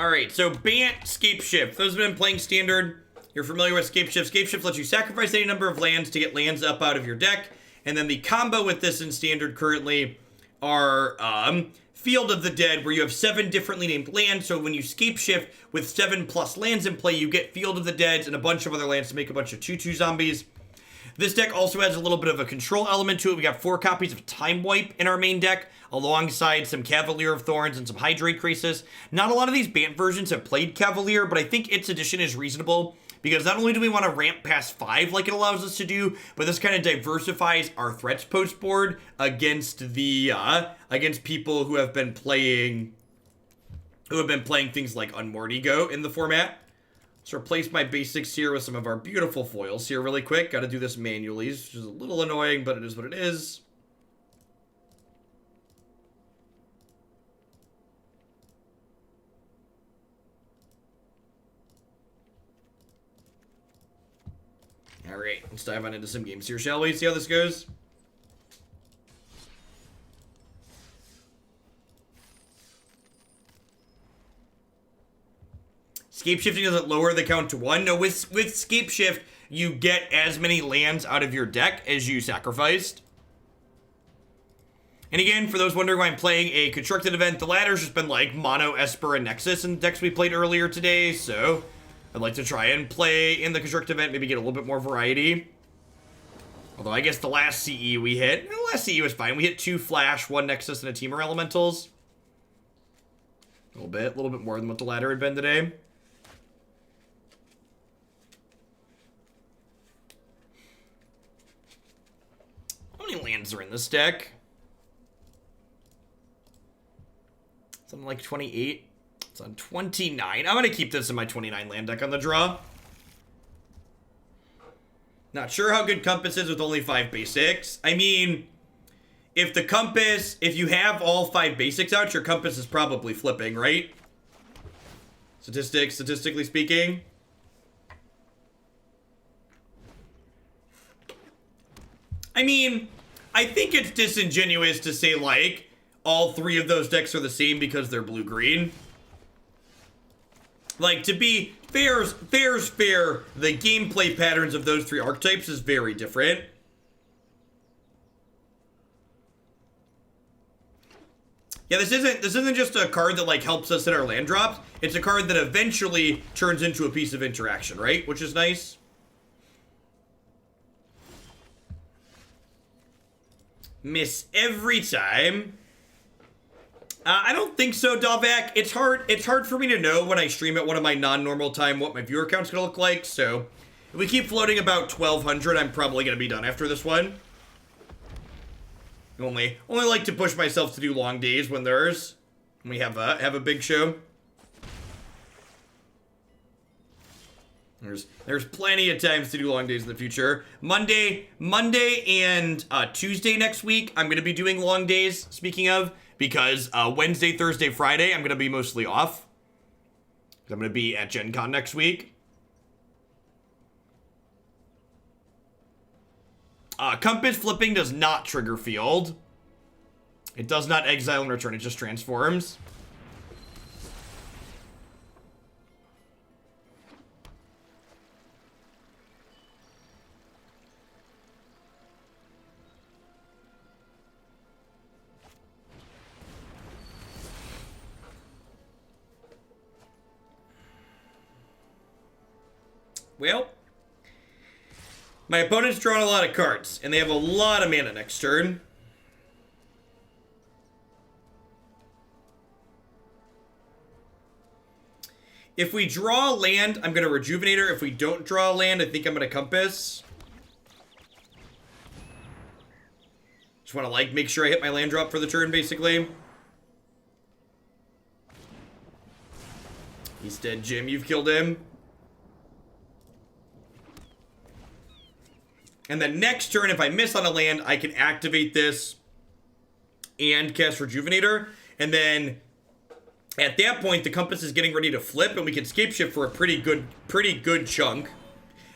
Alright, so Bant, Scapeshift. Those who have been playing Standard, you're familiar with Scapeshift. Scapeshift lets you sacrifice any number of lands to get lands up out of your deck. And then the combo with this in Standard currently are Field of the Dead, where you have 7 differently named lands. So when you Scapeshift with 7+ lands in play, you get Field of the Dead and a bunch of other lands to make a bunch of 2/2 zombies. This deck also has a little bit of a control element to it. We got 4 copies of Time Wipe in our main deck, alongside some Cavalier of Thorns and some Hydroid Krasis. Not a lot of these Bant versions have played Cavalier, but I think its addition is reasonable, because not only do we want to ramp past 5 like it allows us to do, but this kind of diversifies our threats post board against the against people who have been playing things like Unmoored Ego in the format. Let's replace my basics here with some of our beautiful foils here really quick. Got to do this manually, which is a little annoying, but it is what it is. Alright, let's dive on into some games here, shall we? See how this goes? Scapeshifting doesn't lower the count to 1. No, with Scapeshift, you get as many lands out of your deck as you sacrificed. And again, for those wondering why I'm playing a constructed event, the ladder's just been like Mono, Esper, and Nexus in the decks we played earlier today, so I'd like to try and play in the constructed event, maybe get a little bit more variety. Although I guess the last CE we hit, the last CE was fine. We hit 2 Flash, 1 Nexus, and a Teamer Elementals. A little bit more than what the ladder had been today. How many lands are in this deck? Something like 28. It's on 29. I'm going to keep this in my 29 land deck on the draw. Not sure how good Compass is with only 5 basics. I mean, if you have all 5 basics out, your Compass is probably flipping, right? Statistically speaking. I mean, I think it's disingenuous to say, like, all 3 of those decks are the same because they're blue-green. Like, to be fair's fair, the gameplay patterns of those 3 archetypes is very different. Yeah, this isn't just a card that, like, helps us in our land drops. It's a card that eventually turns into a piece of interaction, right? Which is nice. Miss every time. I don't think so, Dalvac. It's hard for me to know when I stream at one of my non-normal time what my viewer count's gonna look like, so if we keep floating about 1,200, I'm probably gonna be done after this one. Only like to push myself to do long days when we have a big show. There's plenty of times to do long days in the future. Monday and Tuesday next week, I'm gonna be doing long days, speaking of, because Wednesday, Thursday, Friday, I'm gonna be mostly off. I'm gonna be at Gen Con next week. Compass flipping does not trigger field. It does not exile and return, it just transforms. Well, my opponent's drawn a lot of cards, and they have a lot of mana next turn. If we draw a land, I'm going to Rejuvenator. If we don't draw a land, I think I'm going to Compass. Just want to, like, make sure I hit my land drop for the turn, basically. He's dead, Jim. You've killed him. And then next turn, if I miss on a land, I can activate this and cast Rejuvenator. And then at that point, the Compass is getting ready to flip, and we can Scapeshift for a pretty good chunk.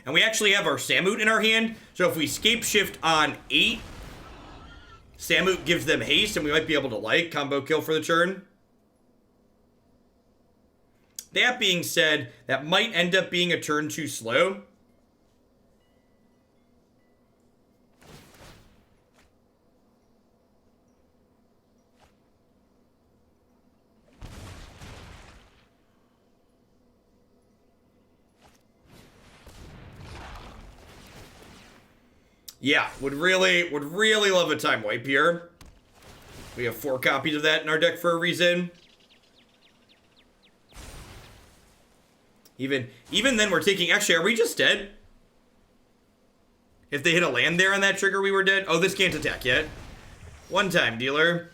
And we actually have our Samut in our hand. So if we Scapeshift on 8, Samut gives them haste, and we might be able to, like, combo kill for the turn. That being said, that might end up being a turn too slow. Yeah, would really love a time wipe here. We have 4 copies of that in our deck for a reason. Even then, we're taking... Actually, are we just dead? If they hit a land there on that trigger, we were dead. Oh, this can't attack yet. One time, dealer.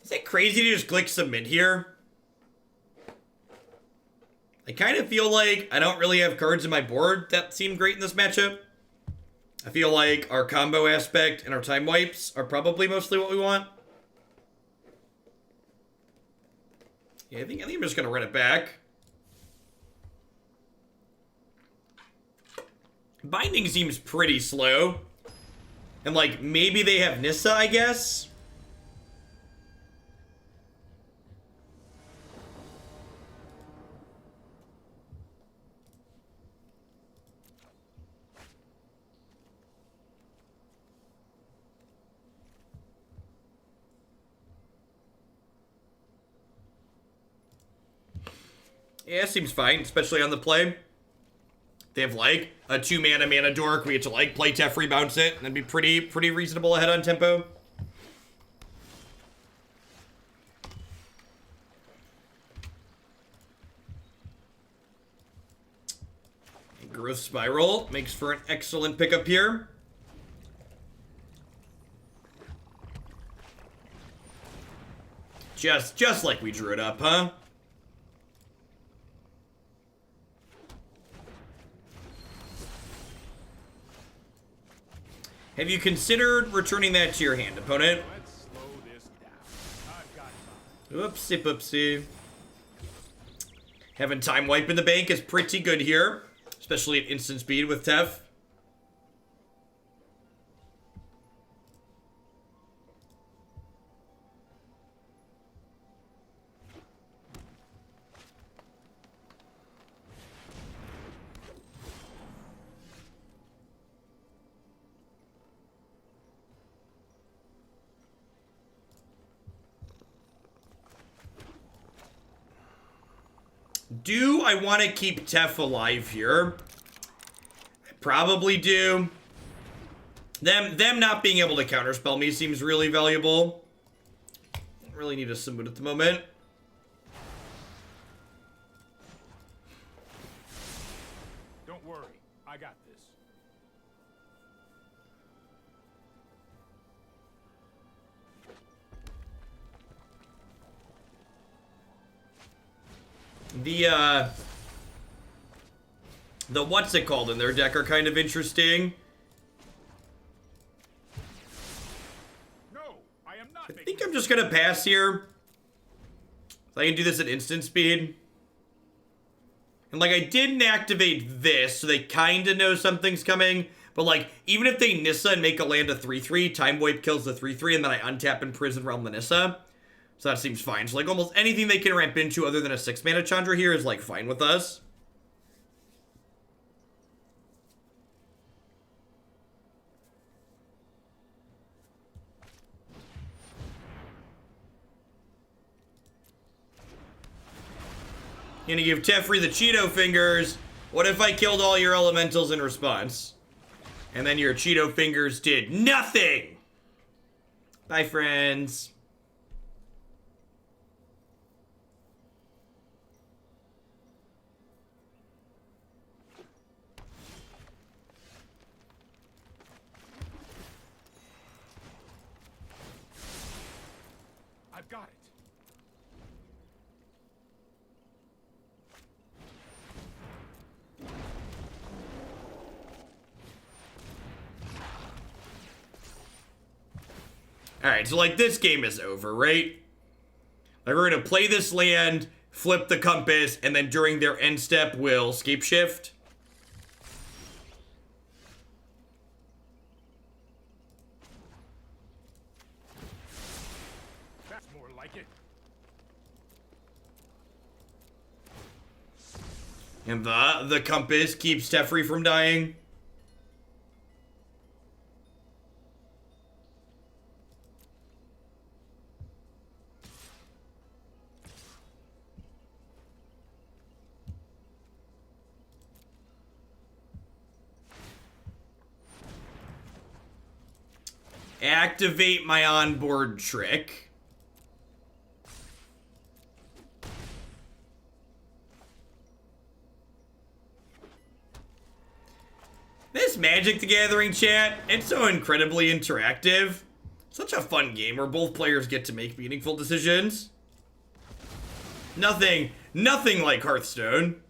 Is it crazy to just click submit here? I kind of feel like I don't really have cards in my board that seem great in this matchup. I feel like our combo aspect and our time wipes are probably mostly what we want. Yeah, I think I'm just gonna run it back. Binding seems pretty slow. And like, maybe they have Nissa, I guess? Yeah, seems fine, especially on the play. They have like a 2-mana dork. We get to like play Teferi, bounce it, and then be pretty reasonable ahead on tempo. Growth Spiral makes for an excellent pickup here. Just like we drew it up, huh? Have you considered returning that to your hand, opponent? Let's slow this down. I've got time. Oopsie poopsie. Having time wipe in the bank is pretty good here, especially at instant speed with Tef. Do I want to keep Tef alive here? I probably do. Them not being able to counterspell me seems really valuable. Don't really need a Samut at the moment. Don't worry, I got this. The what's it called in their deck are kind of interesting. No, I am not. I think I'm just gonna pass here. So I can do this at instant speed. And like, I didn't activate this, so they kind of know something's coming. But like, even if they Nissa and make a land a 3/3, Time Wipe kills the 3/3, and then I untap and Prison Realm the Nissa. So that seems fine. So like, almost anything they can ramp into other than a 6-mana Chandra here is like fine with us. Gonna give Teferi the Cheeto fingers. What if I killed all your elementals in response? And then your Cheeto fingers did nothing! Bye, friends. I've got it. Alright, so like this game is over, right? Like we're gonna play this land, flip the compass, and then during their end step we'll Scapeshift. That's more like it. And the compass keeps Teferi from dying. Activate my onboard trick. This Magic the Gathering chat, it's so incredibly interactive. Such a fun game where both players get to make meaningful decisions. Nothing like Hearthstone.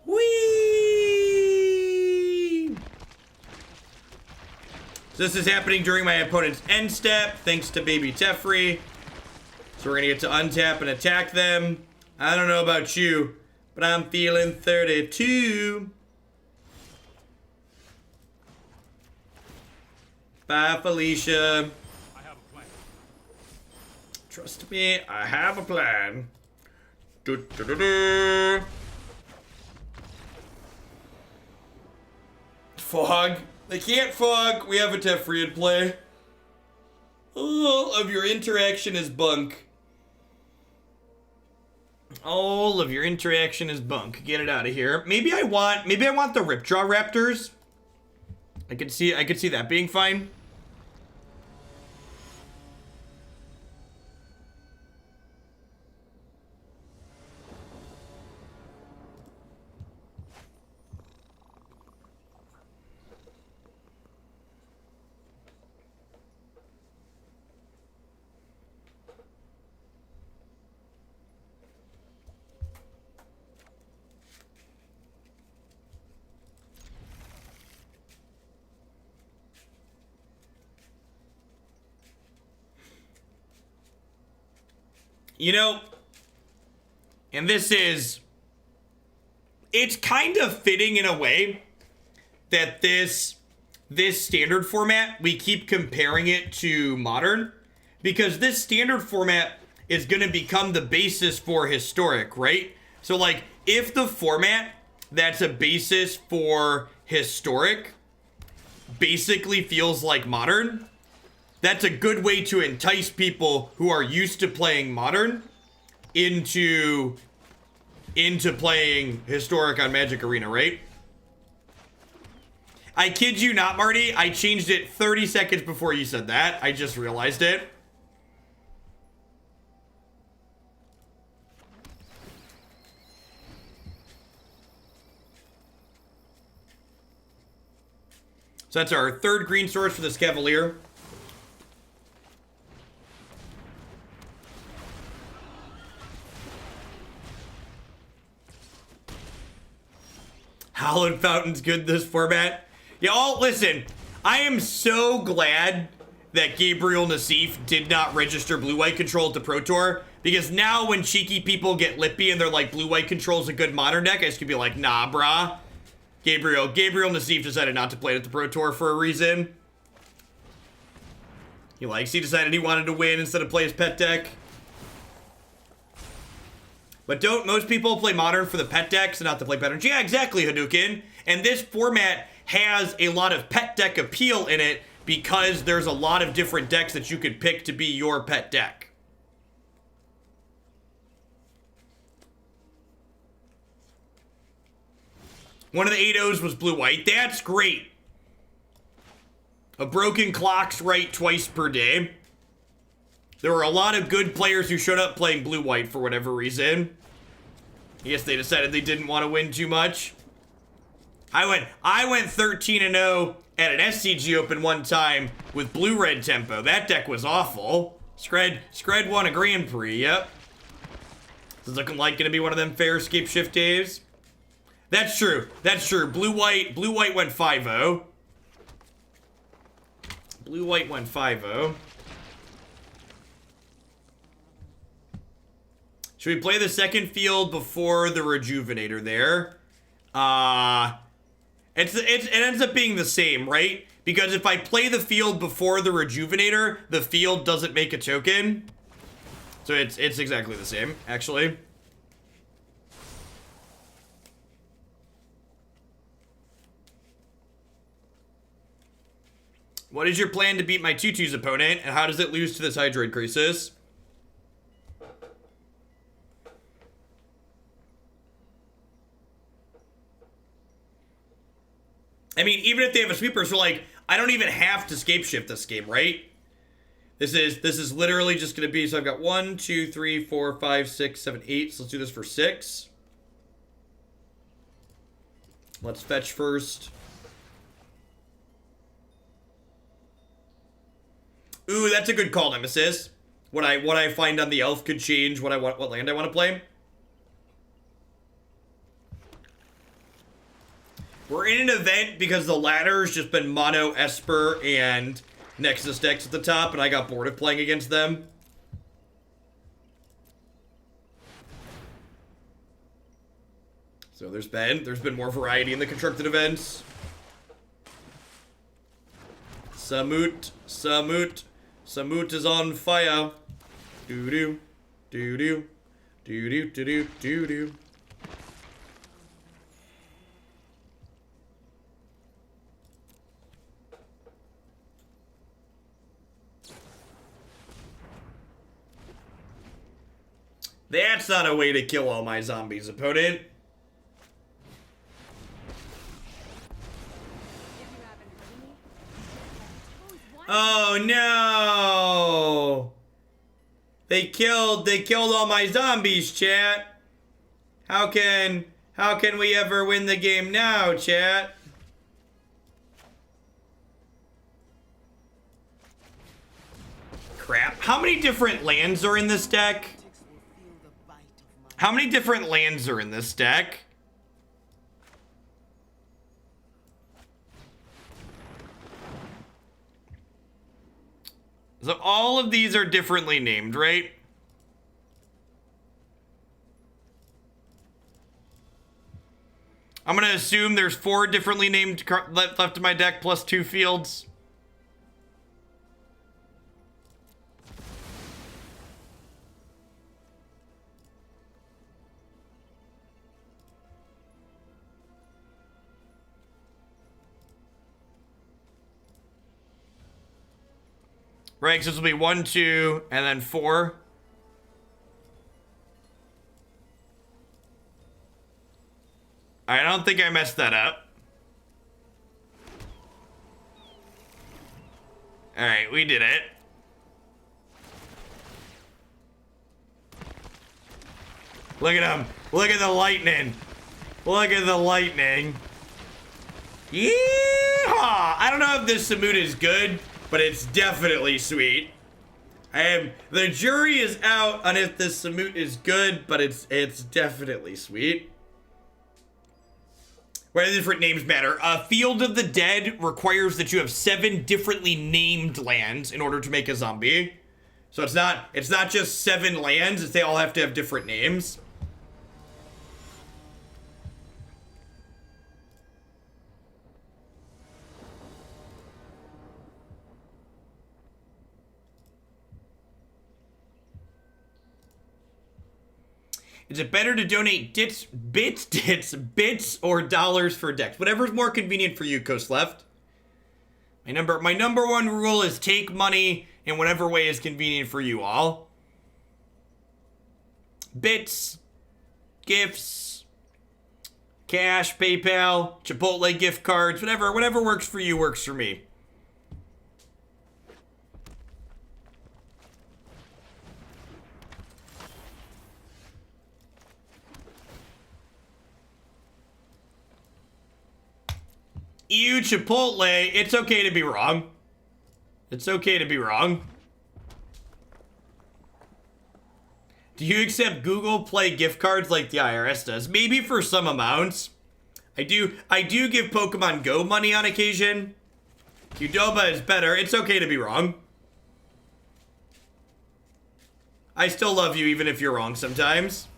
Whee! So this is happening during my opponent's end step, thanks to baby Teferi. So we're gonna get to untap and attack them. I don't know about you, but I'm feeling 32. Bye, Felicia. I have a plan. Trust me, I have a plan. Do-do-do-do. Fog. They can't fog. We have a Teferi in play. All of your interaction is bunk. All of your interaction is bunk. Get it out of here. Maybe I want the Ripjaw Raptors. I could see that being fine. You know, and it's kind of fitting in a way that this standard format, we keep comparing it to modern, because this standard format is going to become the basis for historic, right? So like, if the format that's a basis for historic basically feels like modern, that's a good way to entice people who are used to playing modern into playing historic on Magic Arena, right? I kid you not, Marty. I changed it 30 seconds before you said that. I just realized it. So that's our third green source for this Cavalier. Hallowed Fountain's good this format. Y'all, listen, I am so glad that Gabriel Nassif did not register blue-white control at the Pro Tour, because now when cheeky people get lippy and they're like, blue-white control is a good modern deck, I just could be like, nah, brah. Gabriel Nassif decided not to play it at the Pro Tour for a reason. He decided he wanted to win instead of play his pet deck. But don't most people play modern for the pet decks and not to play patterns? Yeah, exactly, Hadouken. And this format has a lot of pet deck appeal in it because there's a lot of different decks that you could pick to be your pet deck. One of the 8-0s was blue-white. That's great. A broken clock's right twice per day. There were a lot of good players who showed up playing blue-white for whatever reason. I guess they decided they didn't want to win too much. I went 13-0 at an SCG Open one time with blue-red tempo. That deck was awful. Scred won a Grand Prix, yep. This is looking like gonna be one of them fair Scapeshift days. That's true. Blue-white went 5-0. Blue-white went 5-0. Should we play the second field before the Rejuvenator there? It ends up being the same, right? Because if I play the field before the Rejuvenator, the field doesn't make a token. So it's exactly the same, actually. What is your plan to beat my 2/2's opponent, and how does it lose to this Hydroid Krasis? I mean, even if they have a sweeper, so like, I don't even have to Scapeshift this game, right? This is literally just gonna be, so I've got 1, 2, 3, 4, 5, 6, 7, 8. So let's do this for 6. Let's fetch first. Ooh, that's a good call, Nemesis. What I find on the elf could change what land I want to play. We're in an event because the ladder's just been mono Esper and Nexus decks at the top, and I got bored of playing against them. So there's been more variety in the constructed events. Samut is on fire. Doo doo, doo doo, doo doo doo doo doo doo. That's not a way to kill all my zombies, opponent. Oh no! They killed all my zombies, chat. How can we ever win the game now, chat? Crap. How many different lands are in this deck? How many different lands are in this deck? So all of these are differently named, right? I'm gonna assume there's 4 differently named left in my deck plus 2 fields. Right, so this will be 1, 2, and then 4. I don't think I messed that up. Alright, we did it. Look at him. Look at the lightning. Look at the lightning. Yeehaw! I don't know if this Samut is good, but it's definitely sweet. The jury is out on if this Samut is good, but it's definitely sweet. Where the different names matter. Field of the Dead requires that you have 7 differently named lands in order to make a zombie. So it's not just 7 lands, they all have to have different names. Is it better to donate bits, or dollars for decks? Whatever's more convenient for you, Coast Left. My number 1 rule is take money in whatever way is convenient for you all. Bits, gifts, cash, PayPal, Chipotle gift cards, whatever works for you works for me. Ew, Chipotle. It's okay to be wrong. It's okay to be wrong. Do you accept Google Play gift cards like the IRS does? Maybe for some amounts. I do give Pokemon Go money on occasion. Qdoba is better. It's okay to be wrong. I still love you even if you're wrong sometimes.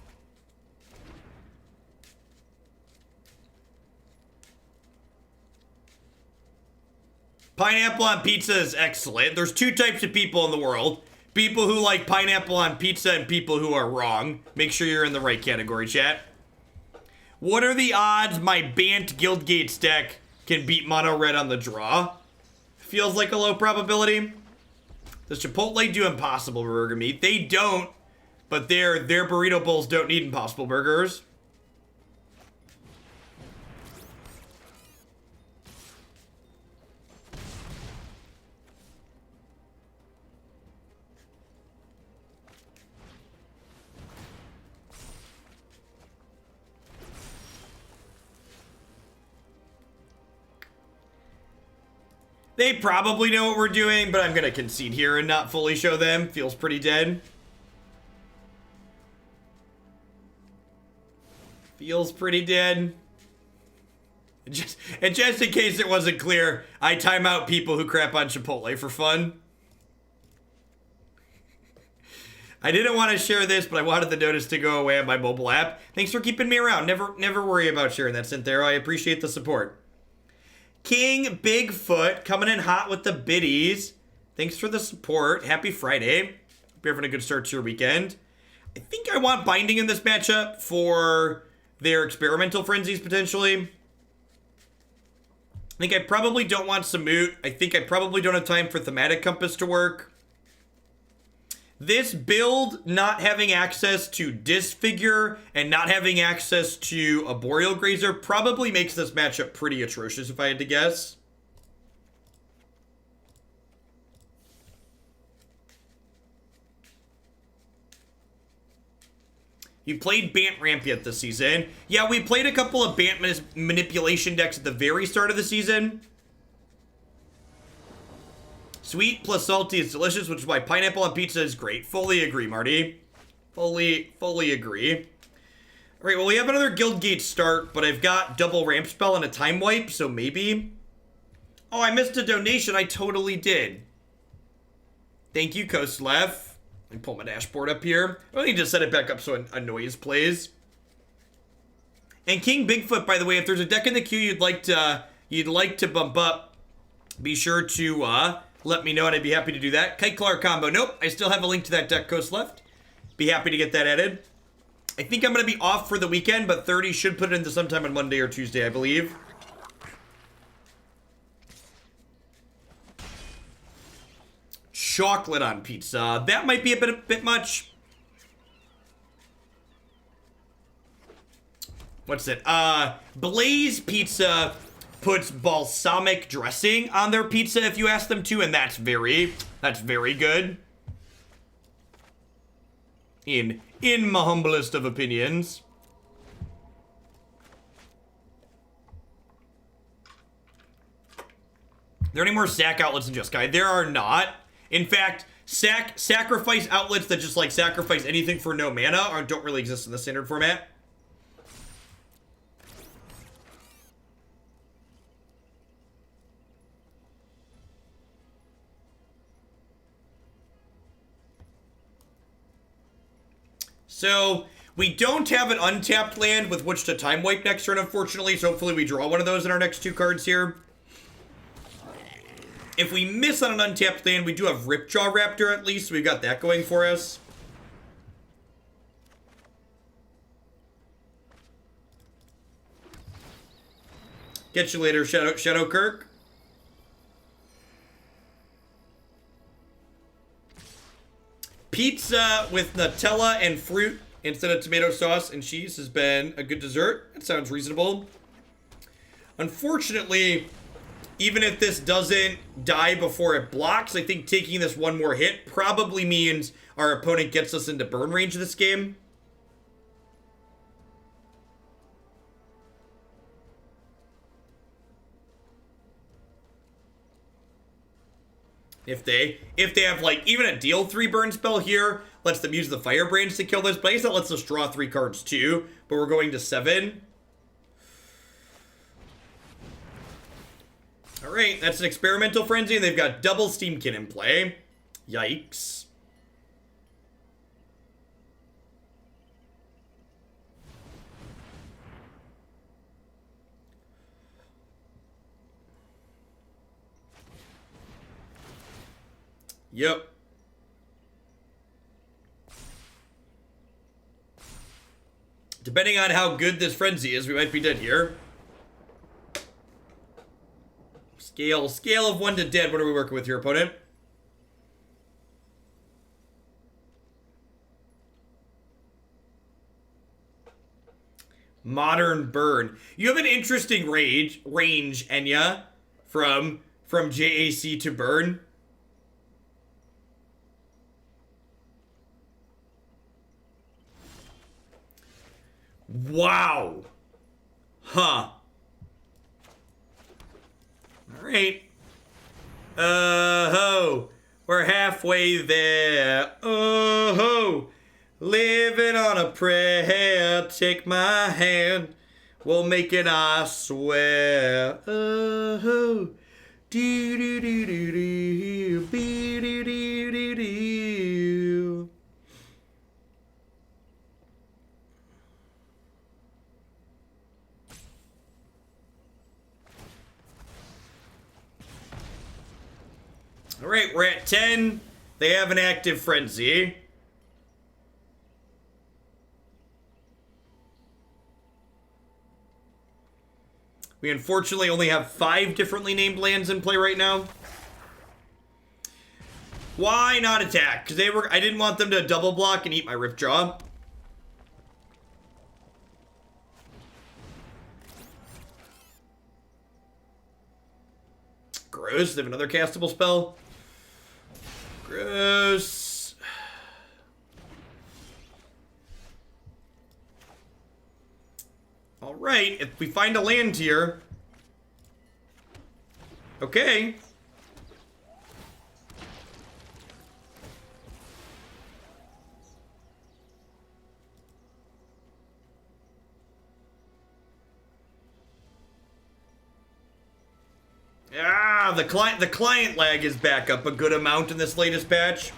Pineapple on pizza is excellent. There's two types of people in the world. People who like pineapple on pizza and people who are wrong. Make sure you're in the right category, chat. What are the odds my Bant Guildgate deck can beat Mono Red on the draw? Feels like a low probability. Does Chipotle do Impossible Burger meat? They don't, but their burrito bowls don't need Impossible Burgers. They probably know what we're doing, but I'm going to concede here and not fully show them. Feels pretty dead. Feels pretty dead. And just in case it wasn't clear, I time out people who crap on Chipotle for fun. I didn't want to share this, but I wanted the notice to go away on my mobile app. Thanks for keeping me around. Never worry about sharing that, Cynthia. I appreciate the support. King Bigfoot coming in hot with the biddies. Thanks for the support. Happy Friday. Hope you're having a good start to your weekend. I think I want Binding in this matchup for their experimental frenzies, potentially. I think I probably don't want Samut. I think I probably don't have time for Thaumatic Compass to work. This build, not having access to Disfigure and not having access to a Boreal Grazer probably makes this matchup pretty atrocious, if I had to guess. You played Bant Ramp yet this season? Yeah, we played a couple of Bant manipulation decks at the very start of the season. Sweet plus salty is delicious, which is why pineapple on pizza is great. Fully agree, Marty. Fully agree. All right, well, we have another Guildgate start, but I've got double ramp spell and a time wipe, so maybe. Oh, I missed a donation. I totally did. Thank you, Koslev. Let me pull my dashboard up here. I need to set it back up so a noise plays. And King Bigfoot, by the way, if there's a deck in the queue you'd like to bump up, be sure to let me know, and I'd be happy to do that. Kite Clark combo. Nope, I still have a link to that deck coast left. Be happy to get that added. I think I'm going to be off for the weekend, but 30 should put it into sometime on Monday or Tuesday, I believe. Chocolate on pizza. That might be a bit much. What's it? Blaze Pizza puts balsamic dressing on their pizza if you ask them to, and that's very good. In my humblest of opinions. Are there any more sack outlets in Jeskai? There are not. In fact, sacrifice outlets that just like sacrifice anything for no mana don't really exist in the standard format. So, we don't have an untapped land with which to time wipe next turn, unfortunately, so hopefully we draw one of those in our next two cards here. If we miss on an untapped land, we do have Ripjaw Raptor at least, so we've got that going for us. Catch you later, Shadowkirk. Pizza with Nutella and fruit instead of tomato sauce and cheese has been a good dessert. That sounds reasonable. Unfortunately, even if this doesn't die before it blocks, I think taking this one more hit probably means our opponent gets us into burn range of this game. If they have, like, even a deal 3 burn spell here, lets them use the Firebrands to kill this, but I guess that lets us draw 3 cards too, but we're going to 7. Alright, that's an Experimental Frenzy, and they've got double Steamkin in play. Yikes. Yep. Depending on how good this frenzy is, we might be dead here. Scale of 1 to dead. What are we working with here, opponent? Modern Burn. You have an interesting range, Enya, from JAC to Burn. Wow. Huh. Alright. Oh-ho. We're halfway there. Oh-ho. Living on a prayer. Take my hand. We'll make it, I swear. Oh-ho. Do-do-do-do-do. Be-do-do-do-do. Alright, we're at 10. They have an active frenzy. We unfortunately only have 5 differently named lands in play right now. Why not attack? Because I didn't want them to double block and eat my Ripjaw. Gross, they have another castable spell. Gross. Alright, if we find a land here. Okay. Ah, the client lag is back up a good amount in this latest patch.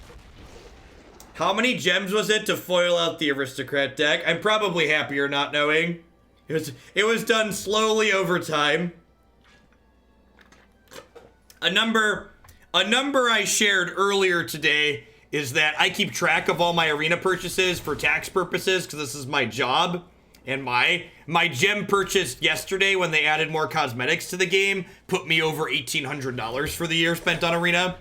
How many gems was it to foil out the aristocrat deck? I'm probably happier not knowing. It was done slowly over time. A number I shared earlier today is that I keep track of all my arena purchases for tax purposes because this is my job. And my gem purchase yesterday when they added more cosmetics to the game put me over $1,800 for the year spent on arena.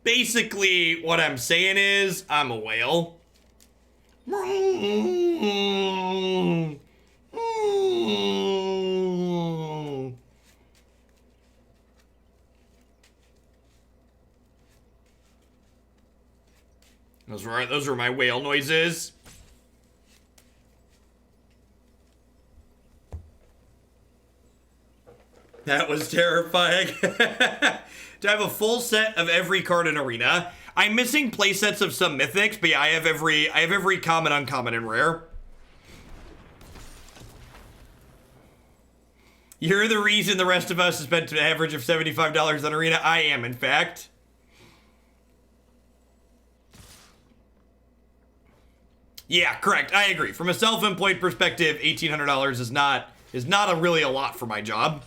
Basically, what I'm saying is, I'm a whale. Those were my whale noises. That was terrifying. To have a full set of every card in Arena. I'm missing playsets of some mythics, but yeah, I have every common, uncommon, and rare. You're the reason the rest of us has spent an average of $75 on Arena. I am, in fact. Yeah, correct. I agree. From a self-employed perspective, $1,800 is not really a lot for my job.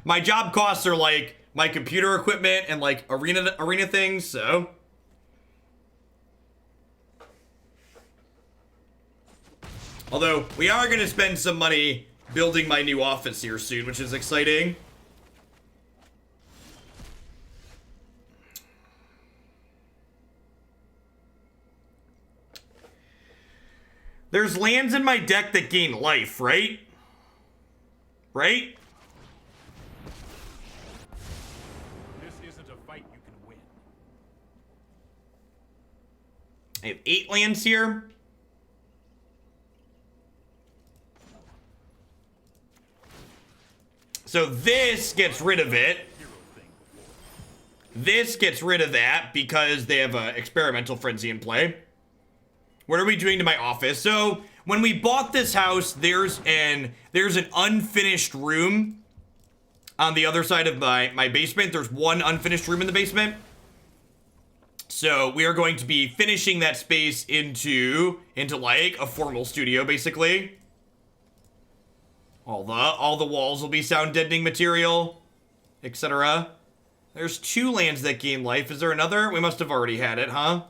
My job costs are like my computer equipment and like arena things, so. Although we are going to spend some money building my new office here soon, which is exciting. There's lands in my deck that gain life, right? Right? This isn't a fight you can win. I have 8 lands here. So this gets rid of it. This gets rid of that because they have an experimental frenzy in play. What are we doing to my office? So when we bought this house, there's an unfinished room on the other side of my basement. There's one unfinished room in the basement. So we are going to be finishing that space into like a formal studio, basically. All the walls will be sound deadening material, etc. There's 2 lands that gain life. Is there another? We must have already had it, huh?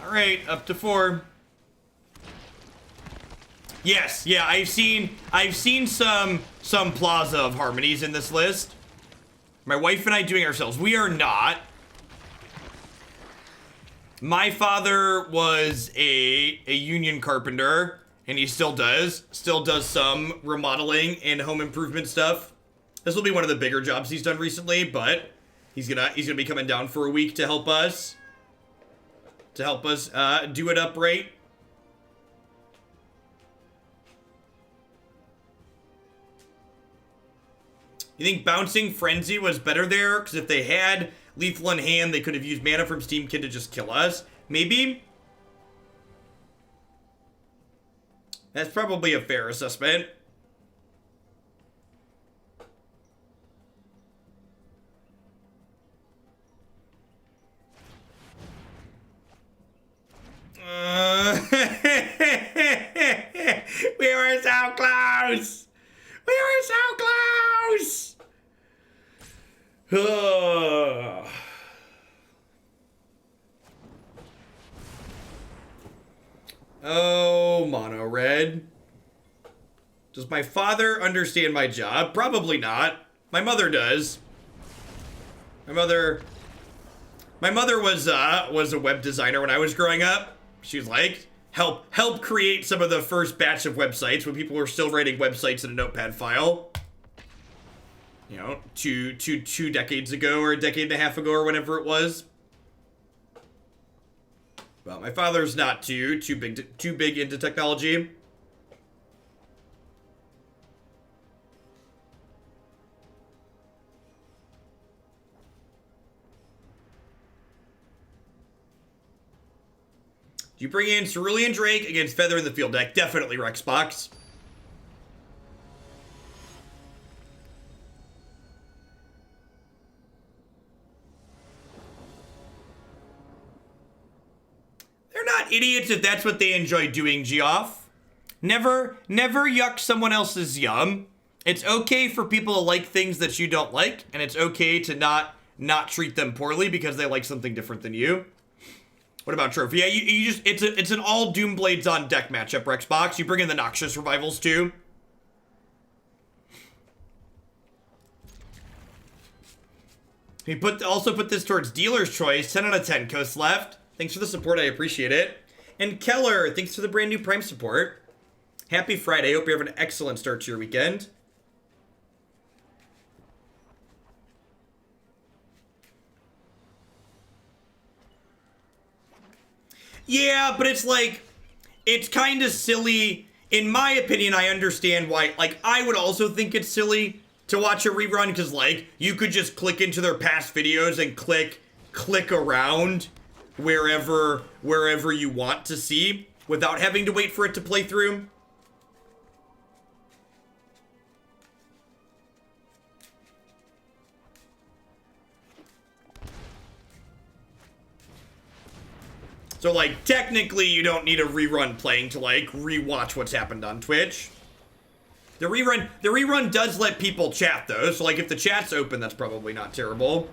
All right, up to 4. Yes, yeah, I've seen some Plaza of Harmonies in this list. My wife and I doing ourselves. We are not. My father was a union carpenter, and he still does some remodeling and home improvement stuff. This will be one of the bigger jobs he's done recently, but he's gonna be coming down for a week to help us do it up right. You think Bouncing Frenzy was better there? Because if they had Lethal in hand, they could have used mana from Steam Kid to just kill us. Maybe? That's probably a fair assessment. We were so close! We were so close! Oh, mono red. Does my father understand my job? Probably not. My mother does. My mother was a web designer when I was growing up. She was like, help create some of the first batch of websites when people were still writing websites in a notepad file. You know, two decades ago or a decade and a half ago or whatever it was. Well, my father's not too big into technology. Do you bring in Cerulean Drake against Feather in the Field deck? Definitely Rexbox. They're not idiots if that's what they enjoy doing, Geoff. Never yuck someone else's yum. It's okay for people to like things that you don't like, and it's okay to not treat them poorly because they like something different than you. What about Trophy? Yeah, you just it's an all Doomblades on deck matchup, Rexbox. You bring in the Noxious Revivals too. We also put this towards Dealer's Choice. 10 out of 10 coasts left. Thanks for the support, I appreciate it. And Keller, thanks for the brand new Prime support. Happy Friday. Hope you have an excellent start to your weekend. Yeah, but it's like, it's kind of silly. In my opinion, I understand why. Like, I would also think it's silly to watch a rerun because, like, you could just click into their past videos and click around wherever you want to see without having to wait for it to play through. So, like, technically, you don't need a rerun playing to, like, rewatch what's happened on Twitch. The rerun does let people chat, though. So, like, if the chat's open, that's probably not terrible.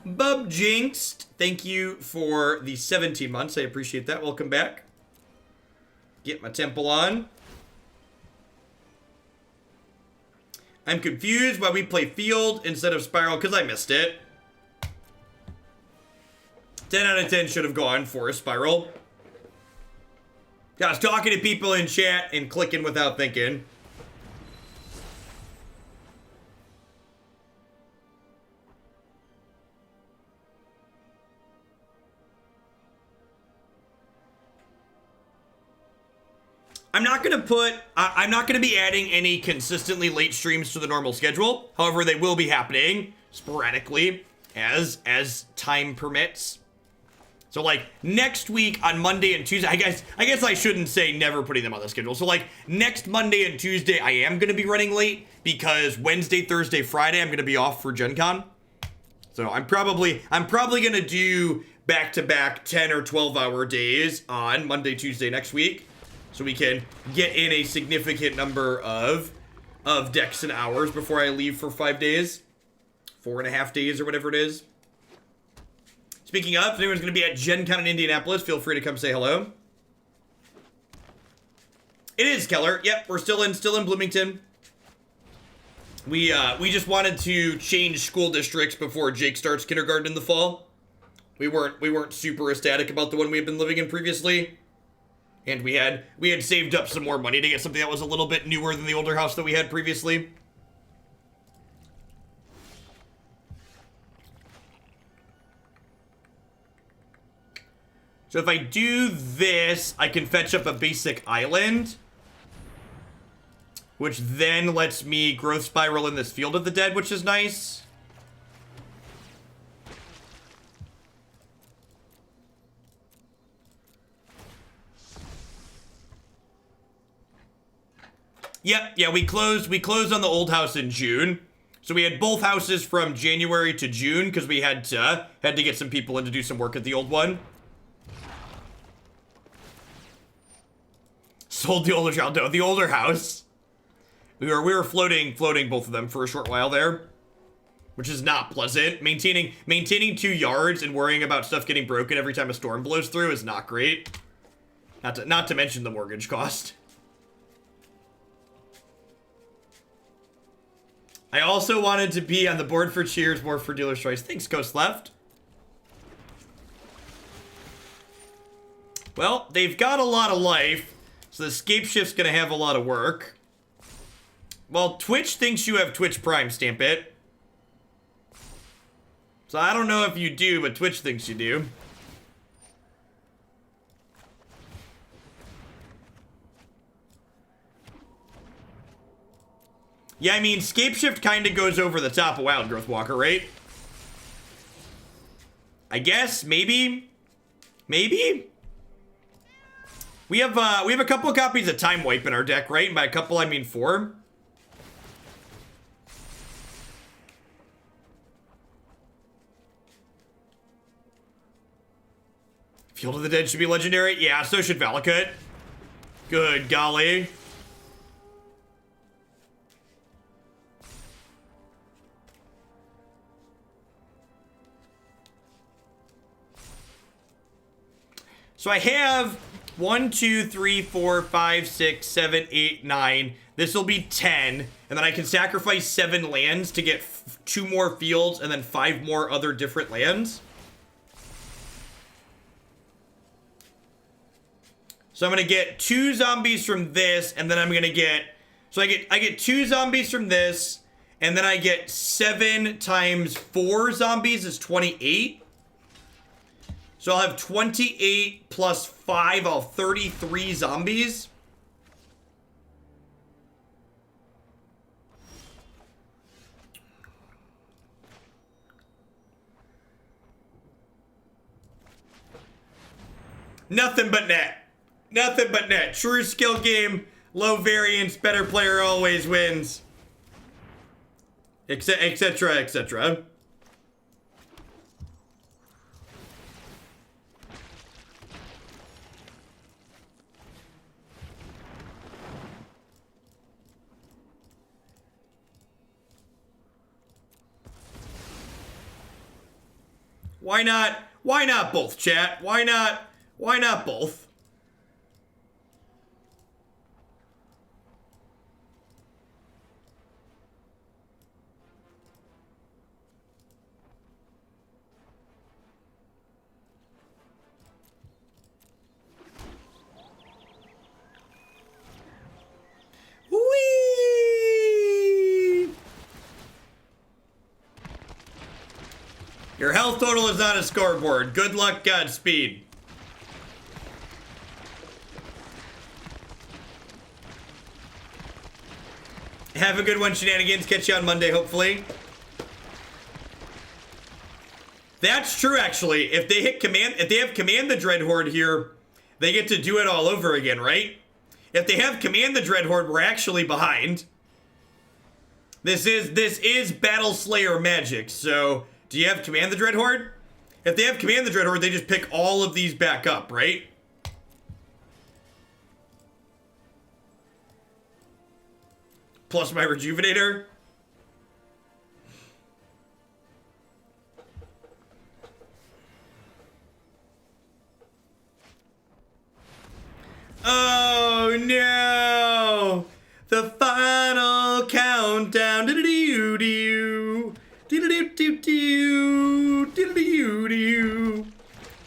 Bub Jinxed, thank you for the 17 months. I appreciate that. Welcome back. Get my temple on. I'm confused why we play Field instead of Spiral, because I missed it. 10 out of 10 should have gone for a Spiral. I was talking to people in chat and clicking without thinking. I'm not gonna be adding any consistently late streams to the normal schedule. However, they will be happening sporadically as time permits. So like next week on Monday and Tuesday, I guess I shouldn't say never putting them on the schedule. So like next Monday and Tuesday, I am gonna be running late because Wednesday, Thursday, Friday, I'm gonna be off for Gen Con. So I'm probably gonna do back-to-back 10 or 12-hour days on Monday, Tuesday next week, so we can get in a significant number of decks and hours before I leave for 5 days, 4.5 days or whatever it is. Speaking of, if anyone's going to be at Gen Con in Indianapolis, feel free to come say hello. It is Keller. Yep, we're still in Bloomington. We just wanted to change school districts before Jake starts kindergarten in the fall. We weren't super ecstatic about the one we had been living in previously, and we had saved up some more money to get something that was a little bit newer than the older house that we had previously. So if I do this, I can fetch up a basic island, which then lets me growth spiral in this Field of the Dead, which is nice. Yep, yeah, we closed on the old house in June. So we had both houses from January to June because we had to get some people in to do some work at the old one. Sold the older child. No, the older house. We were floating both of them for a short while there, which is not pleasant. Maintaining 2 yards and worrying about stuff getting broken every time a storm blows through is not great. Not to mention the mortgage cost. I also wanted to be on the board for Cheers, more for Dealer's Choice. Thanks, Ghost Left. Well, they've got a lot of life, so the Scapeshift's gonna have a lot of work. Well, Twitch thinks you have Twitch Prime, Stamp It. So I don't know if you do, but Twitch thinks you do. Yeah, I mean, Scapeshift kind of goes over the top of Wild Growth Walker, right? I guess, maybe? Maybe? We have a couple of copies of Time Wipe in our deck, right? And by a couple, I mean 4. Field of the Dead should be legendary? Yeah, so should Valakut. Good golly. So I have 1, 2, 3, 4, 5, 6, 7, 8, 9. This will be 10. And then I can sacrifice 7 lands to get 2 more fields and then 5 more other different lands. So I'm going to get 2 zombies from this, and then I'm going to get... So I get 2 zombies from this, and then I get 7 times 4 zombies is 28. So I'll have 28 plus 5, I'll have 33 zombies. Nothing but net. Nothing but net. True skill game, low variance, better player always wins. Etc, etc. Why not? Why not both, chat? Why not both? health total is not a scoreboard. Good luck, Godspeed. Have a good one, Shenanigans. Catch you on Monday, hopefully. That's true, actually. If they hit command, if they have Command the Dreadhorde here, they get to do it all over again, right? If they have Command the Dreadhorde, we're actually behind. This is Battle Slayer magic, so do you have Command the Dreadhorde? If they have Command the Dreadhorde, they just pick all of these back up, right? Plus my Rejuvenator. Oh no! The final countdown. Do-do-do-do. Do-do-do-do-do. Do-do-do-do-do.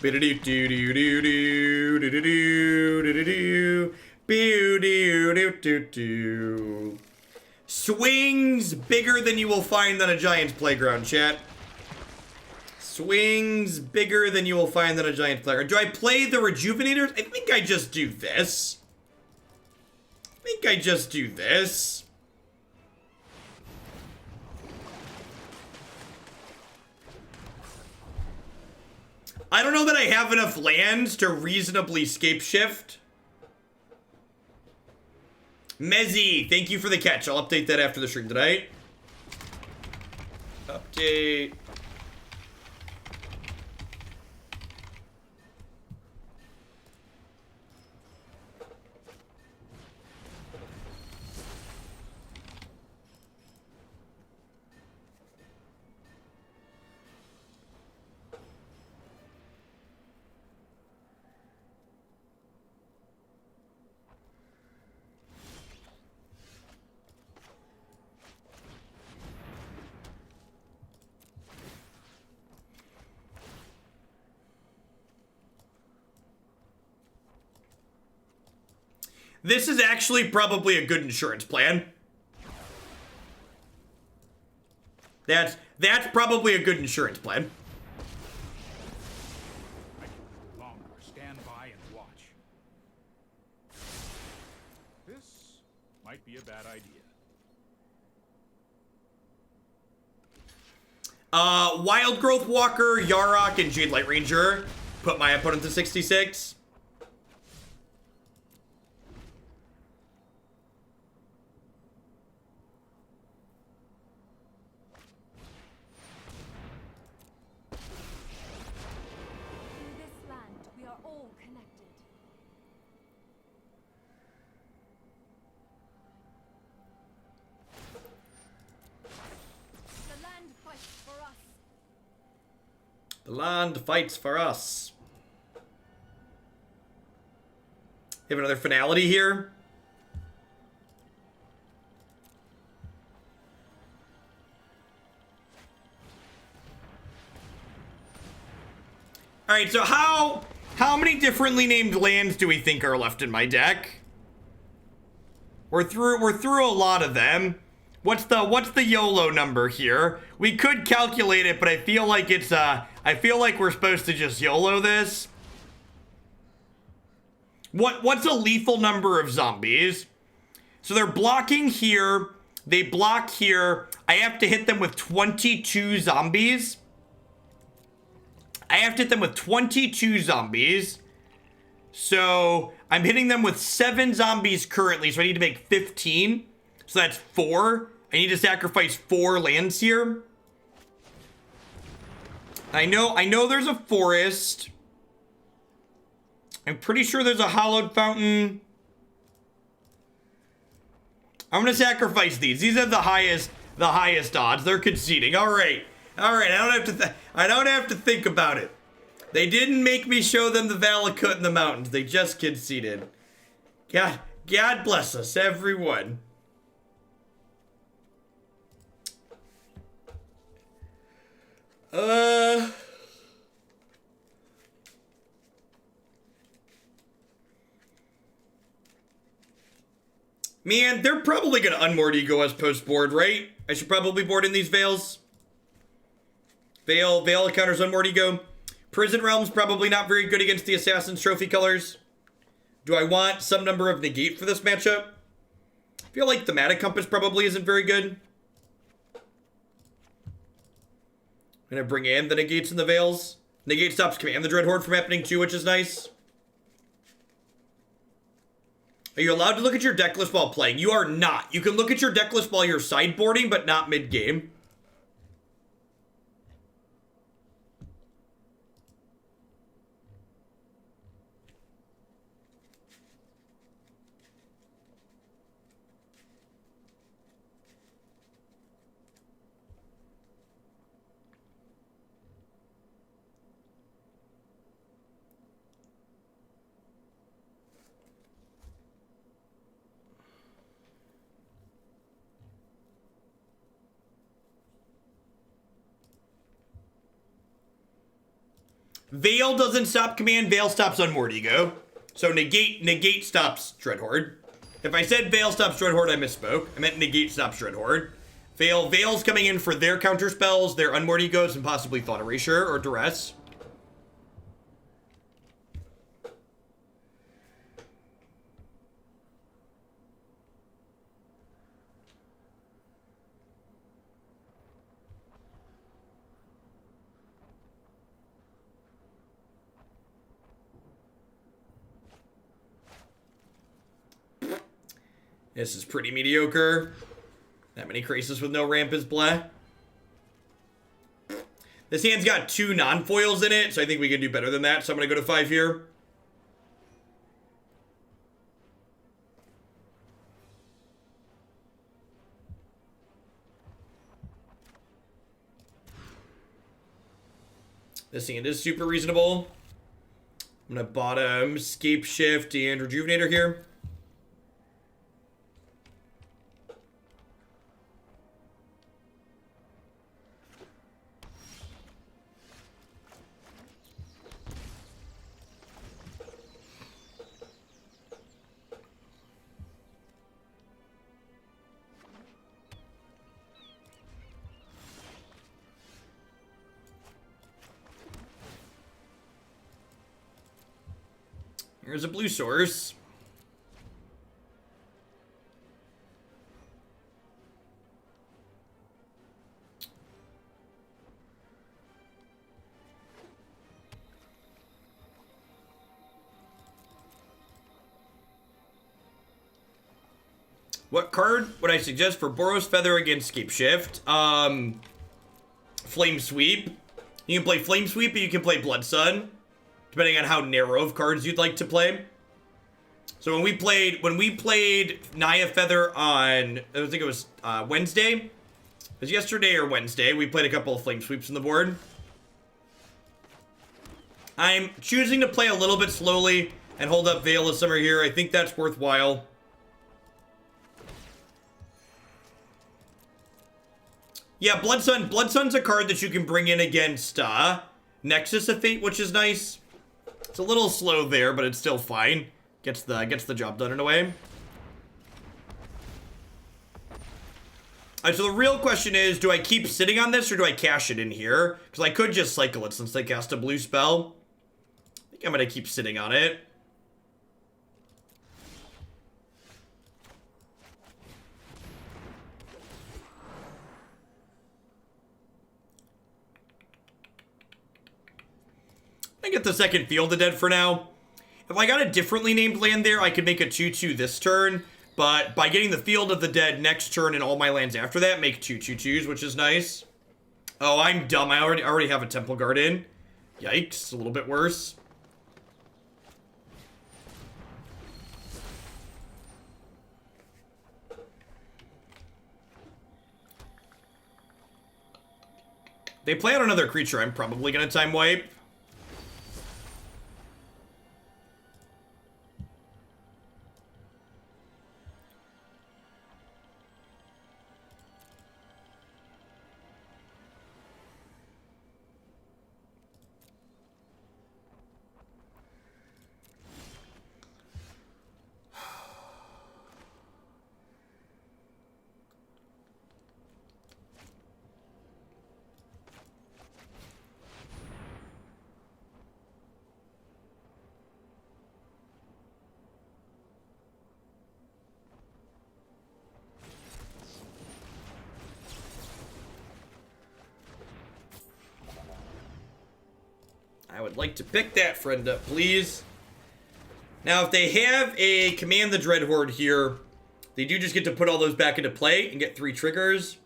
Be-do-do-do-do-do. Do-do-do-do-do-do. Be-do-do-do-do-do. Swings bigger than you will find on a Giant's Playground, chat. Swings bigger than you will find on a Giant's Playground. Do I play the Rejuvenators? I think I just do this. I don't know that I have enough lands to reasonably Scapeshift. Mezzy, thank you for the catch. I'll update that after the stream tonight. Update. This is actually probably a good insurance plan. That's probably a good insurance plan. Longer. Stand by and watch. This might be a bad idea. Wild Growth Walker, Yarok, and Jade Light Ranger. Put my opponent to 66. The land fights for us. You have another finality here. All right, so how many differently named lands do we think are left in my deck? We're through a lot of them. What's the YOLO number here? We could calculate it, but I feel like it's I feel like we're supposed to just YOLO this. What's a lethal number of zombies? So they're blocking here. They block here. I have to hit them with 22 zombies. I have to hit them with 22 zombies. So I'm hitting them with 7 zombies currently, so I need to make 15. So that's 4. I need to sacrifice 4 lands here. I know there's a forest. I'm pretty sure there's a Hallowed Fountain. I'm gonna sacrifice these. These are the highest odds. They're conceding. All right. I don't have to think about it. They didn't make me show them the Valakut in the mountains. They just conceded. God bless us, everyone. Man, they're probably gonna unmoored Ego as post board, right? I should probably board in these Veils. Veil counters on Mortigo. Prison Realm's probably not very good against the Assassin's Trophy colors. Do I want some number of negate for this matchup? I feel like Thaumatic Compass probably isn't very good. I'm going to bring in the negates and the veils. Negate stops Command the Dreadhorde from happening too, which is nice. Are you allowed to look at your deck list while playing? You are not. You can look at your deck list while you're sideboarding, but not mid-game. Veil doesn't stop Command, Veil stops on Mortigo. So negate stops Dreadhorde. If I said Veil stops Dreadhorde, I misspoke. I meant negate stops Dreadhorde. Veil's coming in for their counter spells, their Unmortigos, and possibly Thought Erasure or Duress. This is pretty mediocre. That many Krasis with no ramp is blah. This hand's got 2 non-foils in it, so I think we can do better than that. So I'm going to go to 5 here. This hand is super reasonable. I'm going to bottom Scapeshift and Rejuvenator here. Here's a blue source. What card would I suggest for Boros Feather against Scapeshift? Flame Sweep. You can play Flame Sweep, but you can play Blood Sun, depending on how narrow of cards you'd like to play. So when we played Naya Feather on, I think it was Wednesday. It was yesterday or Wednesday. We played a couple of Flame Sweeps on the board. I'm choosing to play a little bit slowly and hold up Veil of Summer here. I think that's worthwhile. Yeah, Blood Sun. Blood Sun's a card that you can bring in against Nexus of Fate, which is nice. It's a little slow there, but it's still fine. Gets the job done in a way. Alright, so the real question is, do I keep sitting on this or do I cash it in here? Because I could just cycle it since they cast a blue spell. I think I'm going to keep sitting on it. I get the second Field of Dead for now. If I got a differently named land there, I could make a 2/2 this turn. But by getting the Field of the Dead next turn and all my lands after that, make 2 2/2s, which is nice. Oh, I'm dumb. I already have a Temple Guard in. Yikes, a little bit worse. They play out another creature, I'm probably going to time wipe. would like to pick that friend up, please. Now, if they have a Command the Dreadhorde here, they do just get to put all those back into play and get 3 triggers.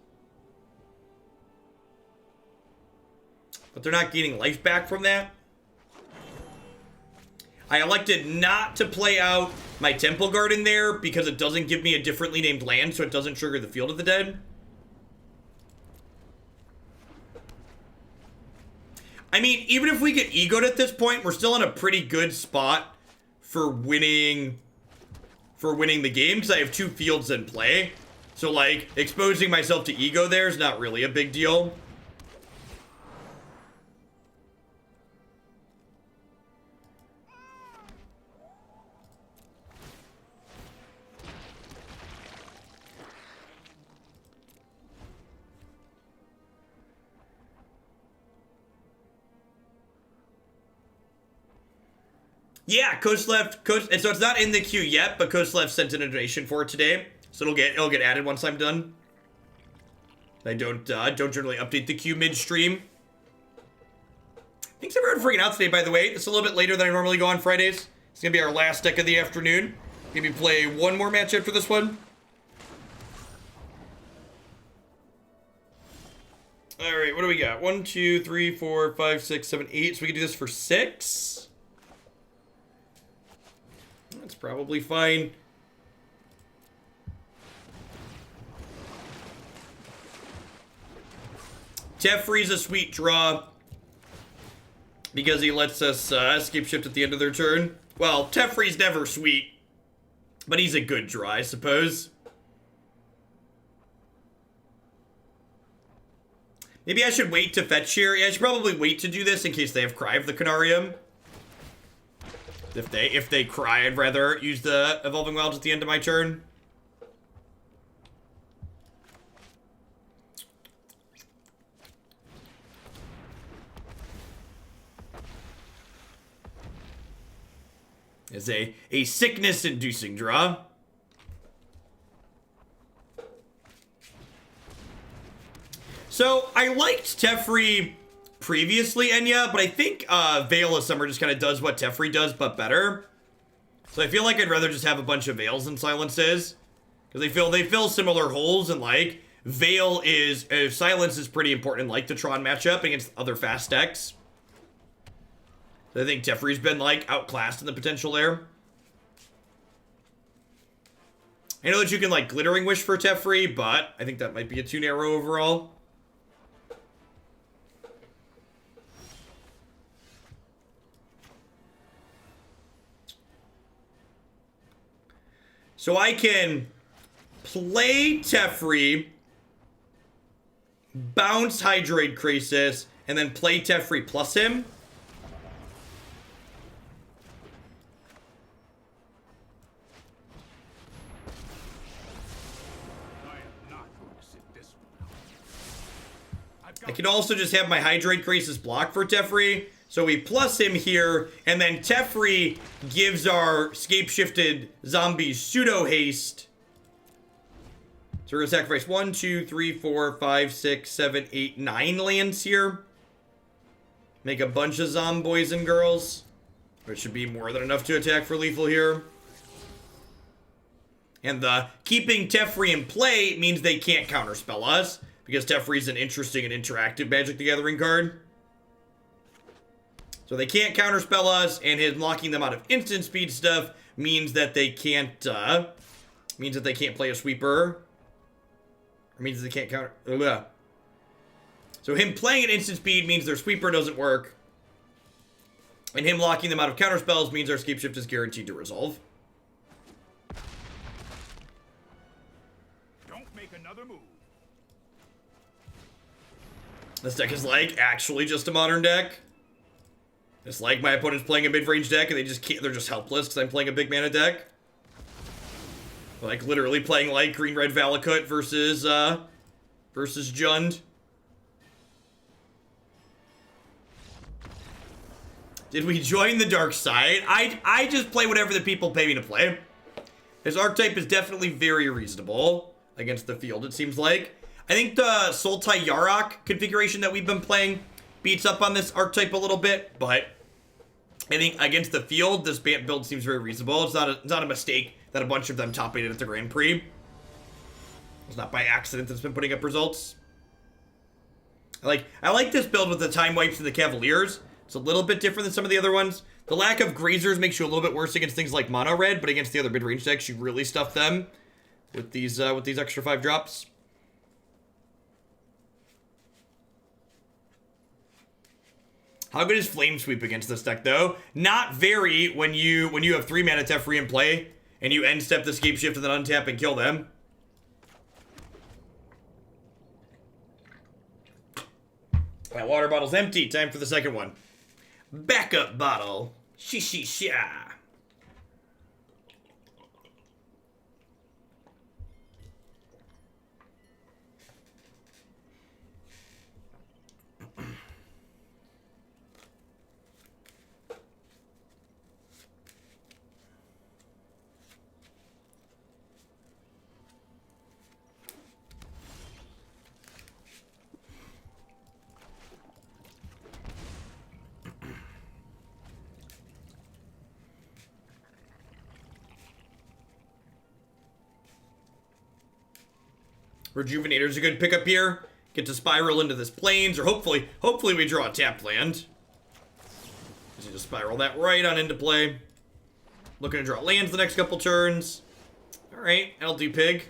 But they're not gaining life back from that. I elected not to play out my Temple Guard in there because it doesn't give me a differently named land, so it doesn't trigger the Field of the Dead. I mean, even if we get egoed at this point, we're still in a pretty good spot for winning the game because I have 2 fields in play. So, like, exposing myself to ego there is not really a big deal. Yeah, Coast, and so it's not in the queue yet, but Coastlev sent in a donation for it today, so it'll get added once I'm done. I don't generally update the queue midstream. Thanks everyone for freaking out today, by the way. It's a little bit later than I normally go on Fridays. It's gonna be our last deck of the afternoon. Maybe play one more match after this one. All right, what do we got? 1, 2, 3, 4, 5, 6, 7, 8. So we can do this for 6. That's probably fine. Teferi's a sweet draw because he lets us escape shift at the end of their turn. Well, Teferi's never sweet, but he's a good draw, I suppose. Maybe I should wait to fetch here. Yeah, I should probably wait to do this in case they have Cry of the Canarium. If they cry, I'd rather use the Evolving Wilds at the end of my turn. Is a sickness-inducing draw. So, I liked Teferi previously, Enya, but I think Veil of Summer just kind of does what Teferi does, but better. So I feel like I'd rather just have a bunch of Veils and Silences. Because they fill similar holes, and like, Silence is pretty important in like the Tron matchup against other fast decks. So I think Teferi's been like outclassed in the potential there. I know that you can like Glittering Wish for Teferi, but I think that might be too narrow overall. So I can play Teferi, bounce Hydroid Krasis, and then play Teferi plus him. I can also just have my Hydroid Krasis block for Teferi. So we plus him here, and then Teferi gives our Scapeshifted zombies pseudo haste. So we're gonna sacrifice 1, 2, 3, 4, 5, 6, 7, 8, 9 lands here. Make a bunch of zomboys and girls, which should be more than enough to attack for lethal here. And the keeping Teferi in play means they can't counterspell us, because Teferi's an interesting and interactive Magic the Gathering card. So they can't counterspell us, and him locking them out of instant speed stuff means that they can't play a sweeper. Or means that they can't counter. Ugh. So him playing at instant speed means their sweeper doesn't work. And him locking them out of counterspells means our Scapeshift is guaranteed to resolve. Don't make another move. This deck is like actually just a modern deck. It's like my opponent's playing a mid-range deck and they're just helpless because I'm playing a big mana deck. Like literally playing like green-red Valakut versus Jund. Did we join the dark side? I just play whatever the people pay me to play. His archetype is definitely very reasonable against the field, it seems like. I think the Sultai Yarok configuration that we've been playing beats up on this archetype a little bit, but I think against the field, this Bant build seems very reasonable. It's not a mistake that a bunch of them top 8 at the Grand Prix. It's not by accident that's been putting up results. I like this build with the time wipes and the Cavaliers. It's a little bit different than some of the other ones. The lack of Grazers makes you a little bit worse against things like Mono Red, but against the other mid-range decks, you really stuff them with these extra 5 drops. How good is Flame Sweep against this deck, though? Not very when you have 3 mana Teferi in play, and you end step the Scapeshift and then untap and kill them. My water bottle's empty. Time for the second one. Backup bottle. Sha. Rejuvenator's a good pickup here. Get to spiral into this plains, or hopefully we draw a tapped land. Just spiral that right on into play. Looking to draw lands the next couple turns. Alright, LD Pig.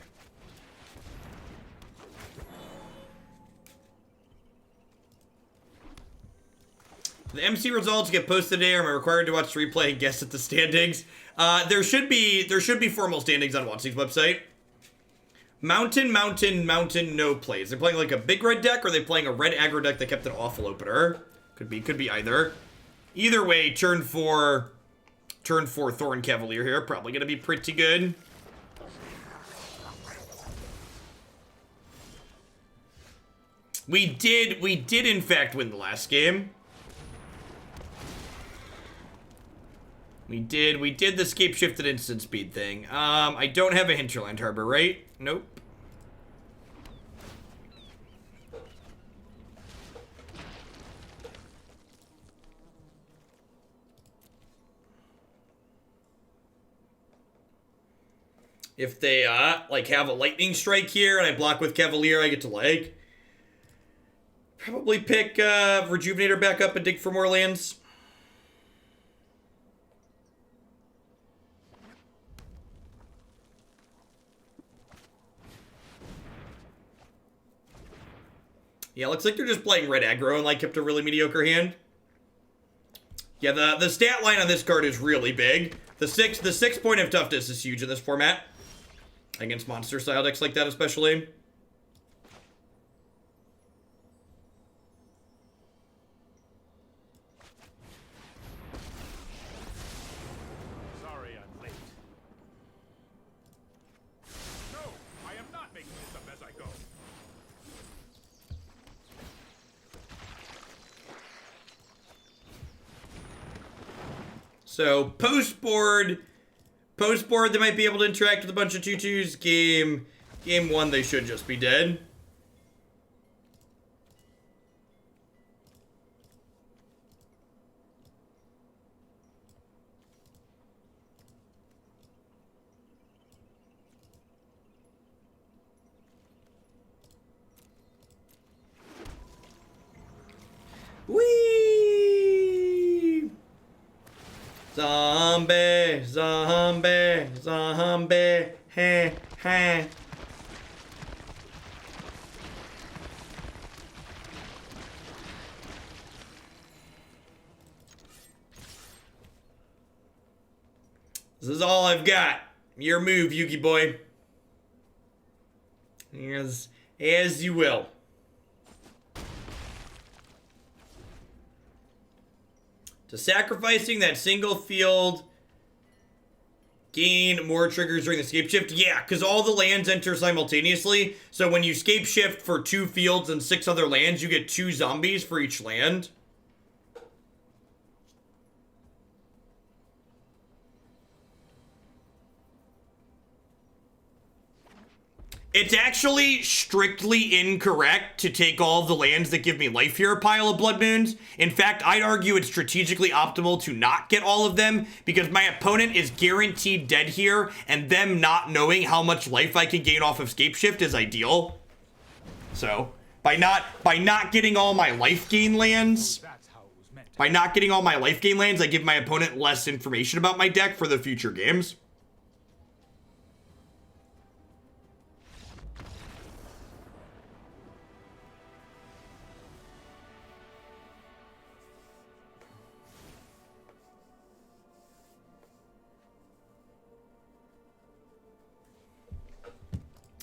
The MC results get posted today, or am I required to watch the replay and guess at the standings? There should be formal standings on WotC's website. Mountain, no plays. They're playing like a big red deck, or are they playing a red aggro deck that kept an awful opener? Could be either. Either way, turn 4 Thorn Cavalier here. Probably gonna be pretty good. We did in fact win the last game. We did the Scapeshifted instant speed thing. I don't have a Hinterland Harbor, right? Nope. If they, like, have a lightning strike here and I block with Cavalier, I get to, like, probably pick, Rejuvenator back up and dig for more lands. Yeah, looks like they're just playing red aggro and, like, kept a really mediocre hand. Yeah, the stat line on this card is really big. The 6 point of toughness is huge in this format. Against monster style decks like that, especially. Sorry I'm late. No, I am not making this up as I go. So, post-board, they might be able to interact with a bunch of 2/2s. Game 1, they should just be dead. Whee! Zombie, heh, heh. This is all I've got. Your move, Yugi boy. As you will. To sacrificing that single field, gain more triggers during the Scapeshift? Yeah, because all the lands enter simultaneously. So when you Scapeshift for 2 fields and 6 other lands, you get 2 zombies for each land. It's actually strictly incorrect to take all of the lands that give me life here, a pile of Blood Moons. In fact, I'd argue it's strategically optimal to not get all of them because my opponent is guaranteed dead here, and them not knowing how much life I can gain off of Scapeshift is ideal. So, by not getting all my life gain lands, I give my opponent less information about my deck for the future games.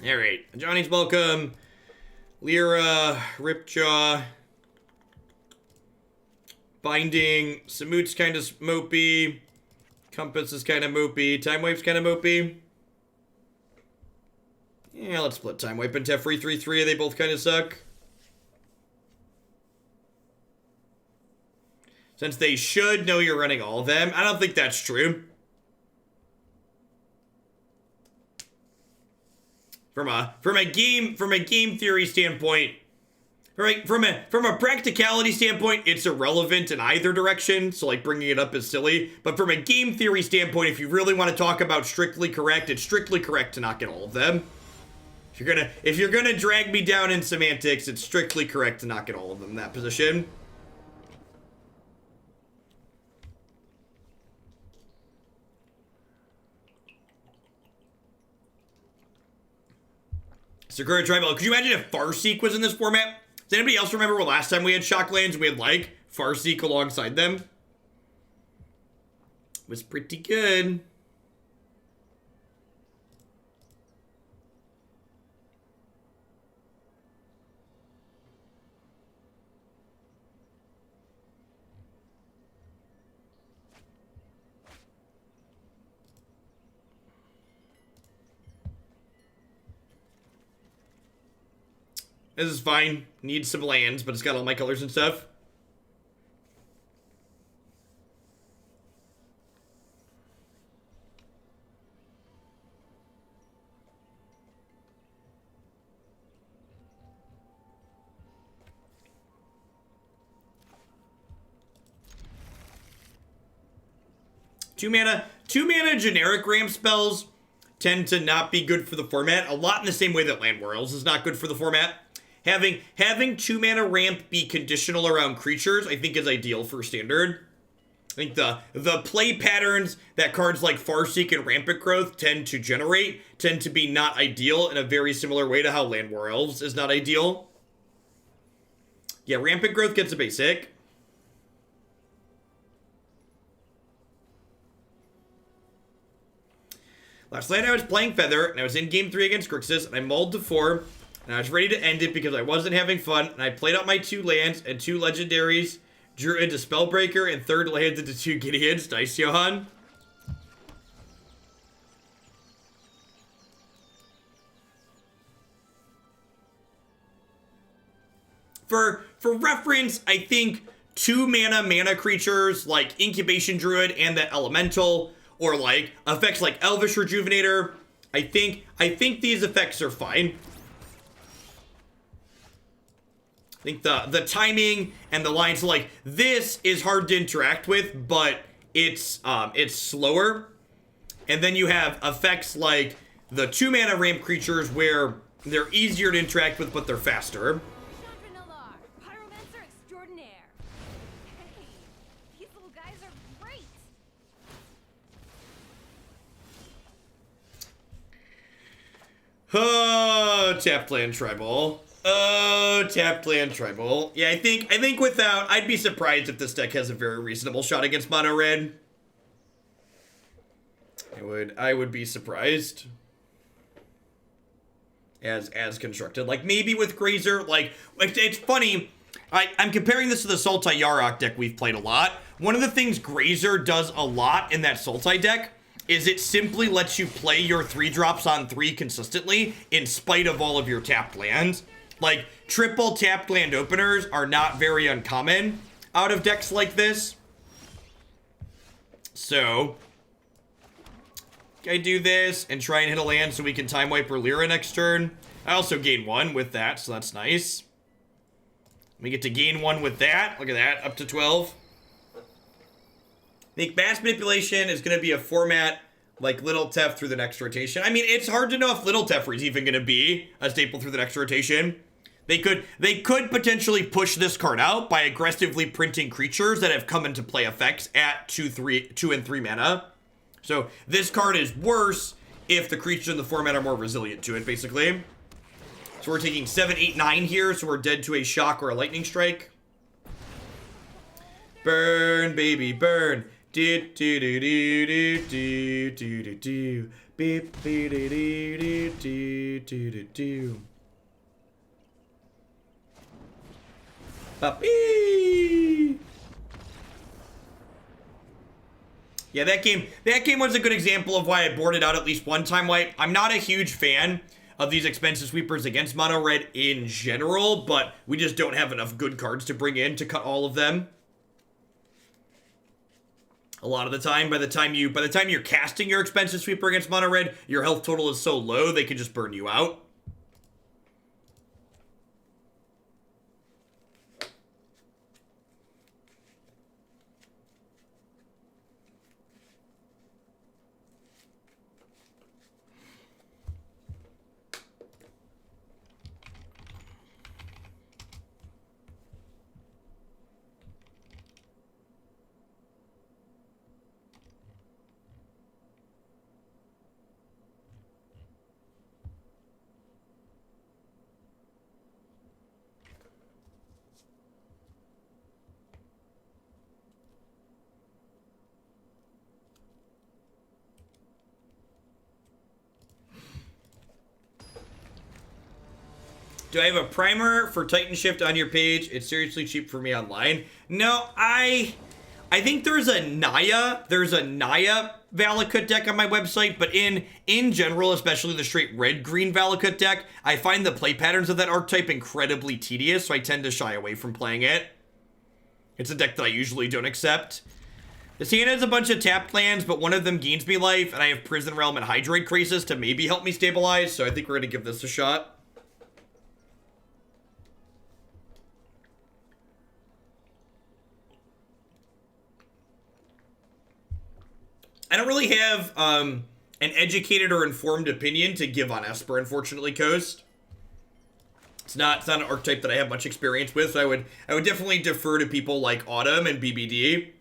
All right, Ajani's welcome. Lyra, Ripjaw, Binding, Samut's kind of mopey. Compass is kind of mopey. Time Wipe's kind of mopey. Yeah, let's split Time Wipe and Teferi 3-3. They both kind of suck. Since they should know you're running all of them, I don't think that's true. From a game theory standpoint, from a practicality standpoint, it's irrelevant in either direction. So like bringing it up is silly. But from a game theory standpoint, if you really want to talk about strictly correct, it's strictly correct to not get all of them. If you're gonna drag me down in semantics, it's strictly correct to not get all of them in that position. Sakura Tribal, could you imagine if Farseek was in this format? Does anybody else remember when last time we had Shocklands and we had, like, Farseek alongside them? It was pretty good. This is fine. Needs some lands, but it's got all my colors and stuff. Two mana generic ramp spells tend to not be good for the format. A lot in the same way that Land Worlds is not good for the format. Having 2 mana ramp be conditional around creatures, I think is ideal for standard. I think the play patterns that cards like Farseek and Rampant Growth tend to generate tend to be not ideal in a very similar way to how Land War Elves is not ideal. Yeah, Rampant Growth gets a basic. Last night I was playing Feather, and I was in Game 3 against Grixis, and I mulled to 4. And I was ready to end it because I wasn't having fun, and I played out my 2 lands and 2 legendaries, drew into Spellbreaker, and 3rd land into 2 Gideons. Nice, Johan. For reference, I think 2 mana creatures like Incubation Druid and the Elemental, or like effects like Elvish Rejuvenator, I think these effects are fine. I think the timing and the lines, like, this is hard to interact with, but it's slower. And then you have effects like the 2 mana ramp creatures where they're easier to interact with, but they're faster. Oh, tapped land tribal. Oh, tapped land tribal. Yeah, I think without, I'd be surprised if this deck has a very reasonable shot against mono red. I would be surprised. As constructed. Like, maybe with Grazer, like it's funny. I'm comparing this to the Sultai Yarok deck we've played a lot. One of the things Grazer does a lot in that Sultai deck is it simply lets you play your 3-drops on 3 consistently in spite of all of your tapped lands. Like, triple tapped land openers are not very uncommon out of decks like this. So, I do this and try and hit a land so we can time wipe Lyra next turn. I also gain 1 with that, so that's nice. We get to gain 1 with that. Look at that, up to 12. I think Mass Manipulation is going to be a format like Little Tef through the next rotation. I mean, it's hard to know if Little Teferi is even going to be a staple through the next rotation. They could potentially push this card out by aggressively printing creatures that have come into play effects at 2 and 3 mana. So this card is worse if the creatures in the format are more resilient to it, basically. So we're taking 7, 8, 9 here, so we're dead to a shock or a lightning strike. Burn, baby, burn. Do do do do do do do do do. Beep do do do do do do do. Puppy. Yeah, that game was a good example of why I boarded out at least one time wipe. I'm not a huge fan of these expensive sweepers against mono red in general, but we just don't have enough good cards to bring in to cut all of them. A lot of the time, by the time you're casting your expensive sweeper against mono red, your health total is so low they can just burn you out. Do I have a primer for Titan Shift on your page? It's seriously cheap for me online. No, I think there's a Naya Valakut deck on my website, but in general, especially the straight red-green Valakut deck, I find the play patterns of that archetype incredibly tedious, so I tend to shy away from playing it. It's a deck that I usually don't accept. This hand has a bunch of tapped lands, but one of them gains me life, and I have Prison Realm and Hydroid Krasis to maybe help me stabilize, so I think we're going to give this a shot. I don't really have an educated or informed opinion to give on Esper, unfortunately, Coast. It's not an archetype that I have much experience with, so I would definitely defer to people like Autumn and BBD,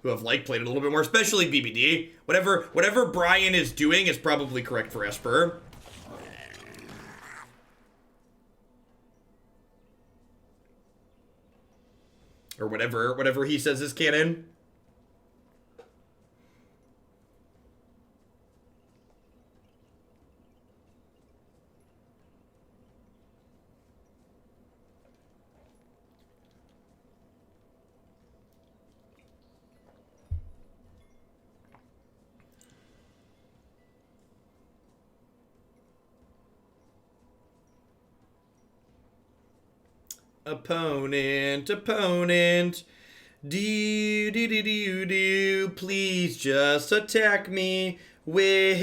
who have played it a little bit more, especially BBD. Whatever Brian is doing is probably correct for Esper. Or whatever he says is canon. Opponent, do, please just attack me with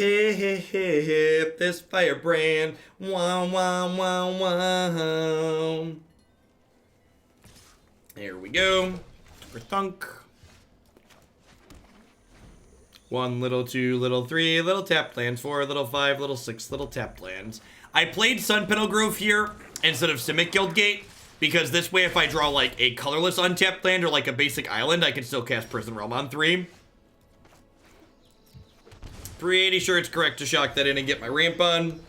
this firebrand, wow, wow, wow, wow. There we go, thunk. 1, little 2, little 3, little tapped lands, 4, little 5, little 6, little tapped lands. I played Sunpetal Grove here instead of Simic Guildgate, because this way, if I draw, like, a colorless untapped land or, like, a basic island, I can still cast Prison Realm on 3. Pretty sure it's correct to shock that in and get my ramp on.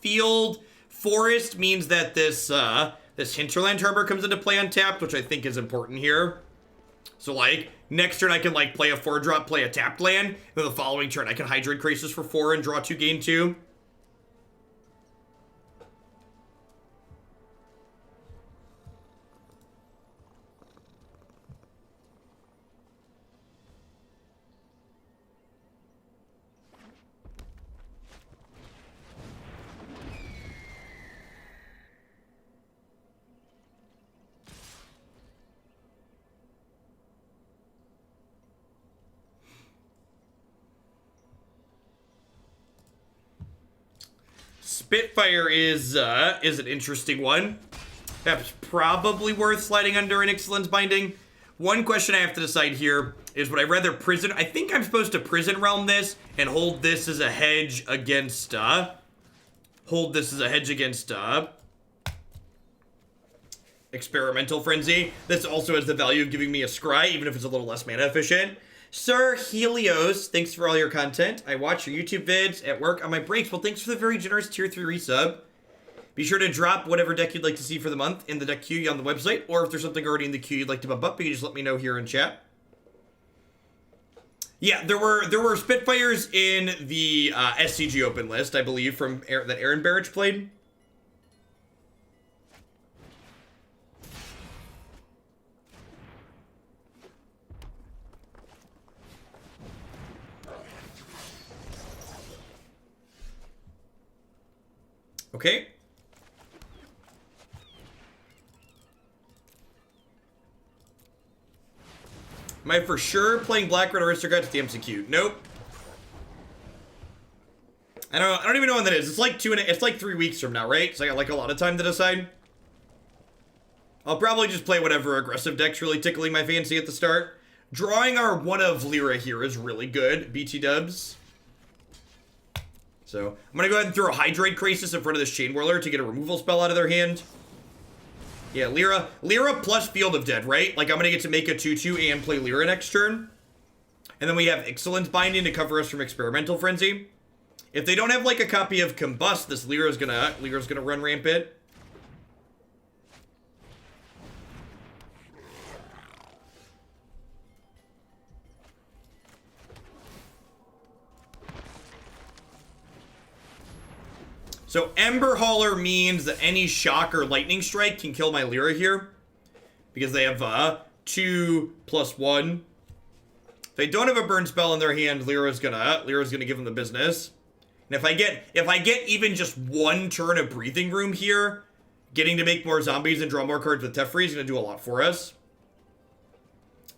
Field Forest means that this Hinterland Harbor comes into play untapped, which I think is important here. So, like, next turn I can, like, play a 4-drop, play a tapped land. Then the following turn I can Hydroid Krasis for 4 and draw 2, gain 2. Spitfire is an interesting one. That's probably worth sliding under an Ixalan's Binding. One question I have to decide here is, would I rather prison... I think I'm supposed to prison realm this and hold this as a hedge against, Experimental Frenzy. This also has the value of giving me a scry, even if it's a little less mana efficient. Sir Helios, thanks for all your content. I watch your YouTube vids at work on my breaks. Well, thanks for the very generous tier 3 resub. Be sure to drop whatever deck you'd like to see for the month in the deck queue on the website, or if there's something already in the queue you'd like to bump up, you can just let me know here in chat. Yeah, there were Spitfires in the SCG open list, I believe, from that Aaron Barrage played. Okay. Am I for sure playing Black-Red Aristocrats to the MCQ? Nope. I don't even know when that is. It's like it's like 3 weeks from now, right? So I got like a lot of time to decide. I'll probably just play whatever aggressive deck's really tickling my fancy at the start. Drawing our one of Lyra here is really good. BT dubs. So I'm gonna go ahead and throw a Hydroid Krasis in front of this Chain Whirler to get a removal spell out of their hand. Yeah, Lyra plus Field of Dead, right? Like, I'm gonna get to make a 2/2 and play Lyra next turn. And then we have Ixalan's Binding to cover us from Experimental Frenzy. If they don't have, like, a copy of Combust, this Lyra's gonna run rampant. So Ember Hauler means that any Shock or Lightning Strike can kill my Lyra here, because they have 2/1. If they don't have a burn spell in their hand, Lyra's gonna give them the business. And if I get even just one turn of breathing room here, getting to make more zombies and draw more cards with Teferi is gonna do a lot for us.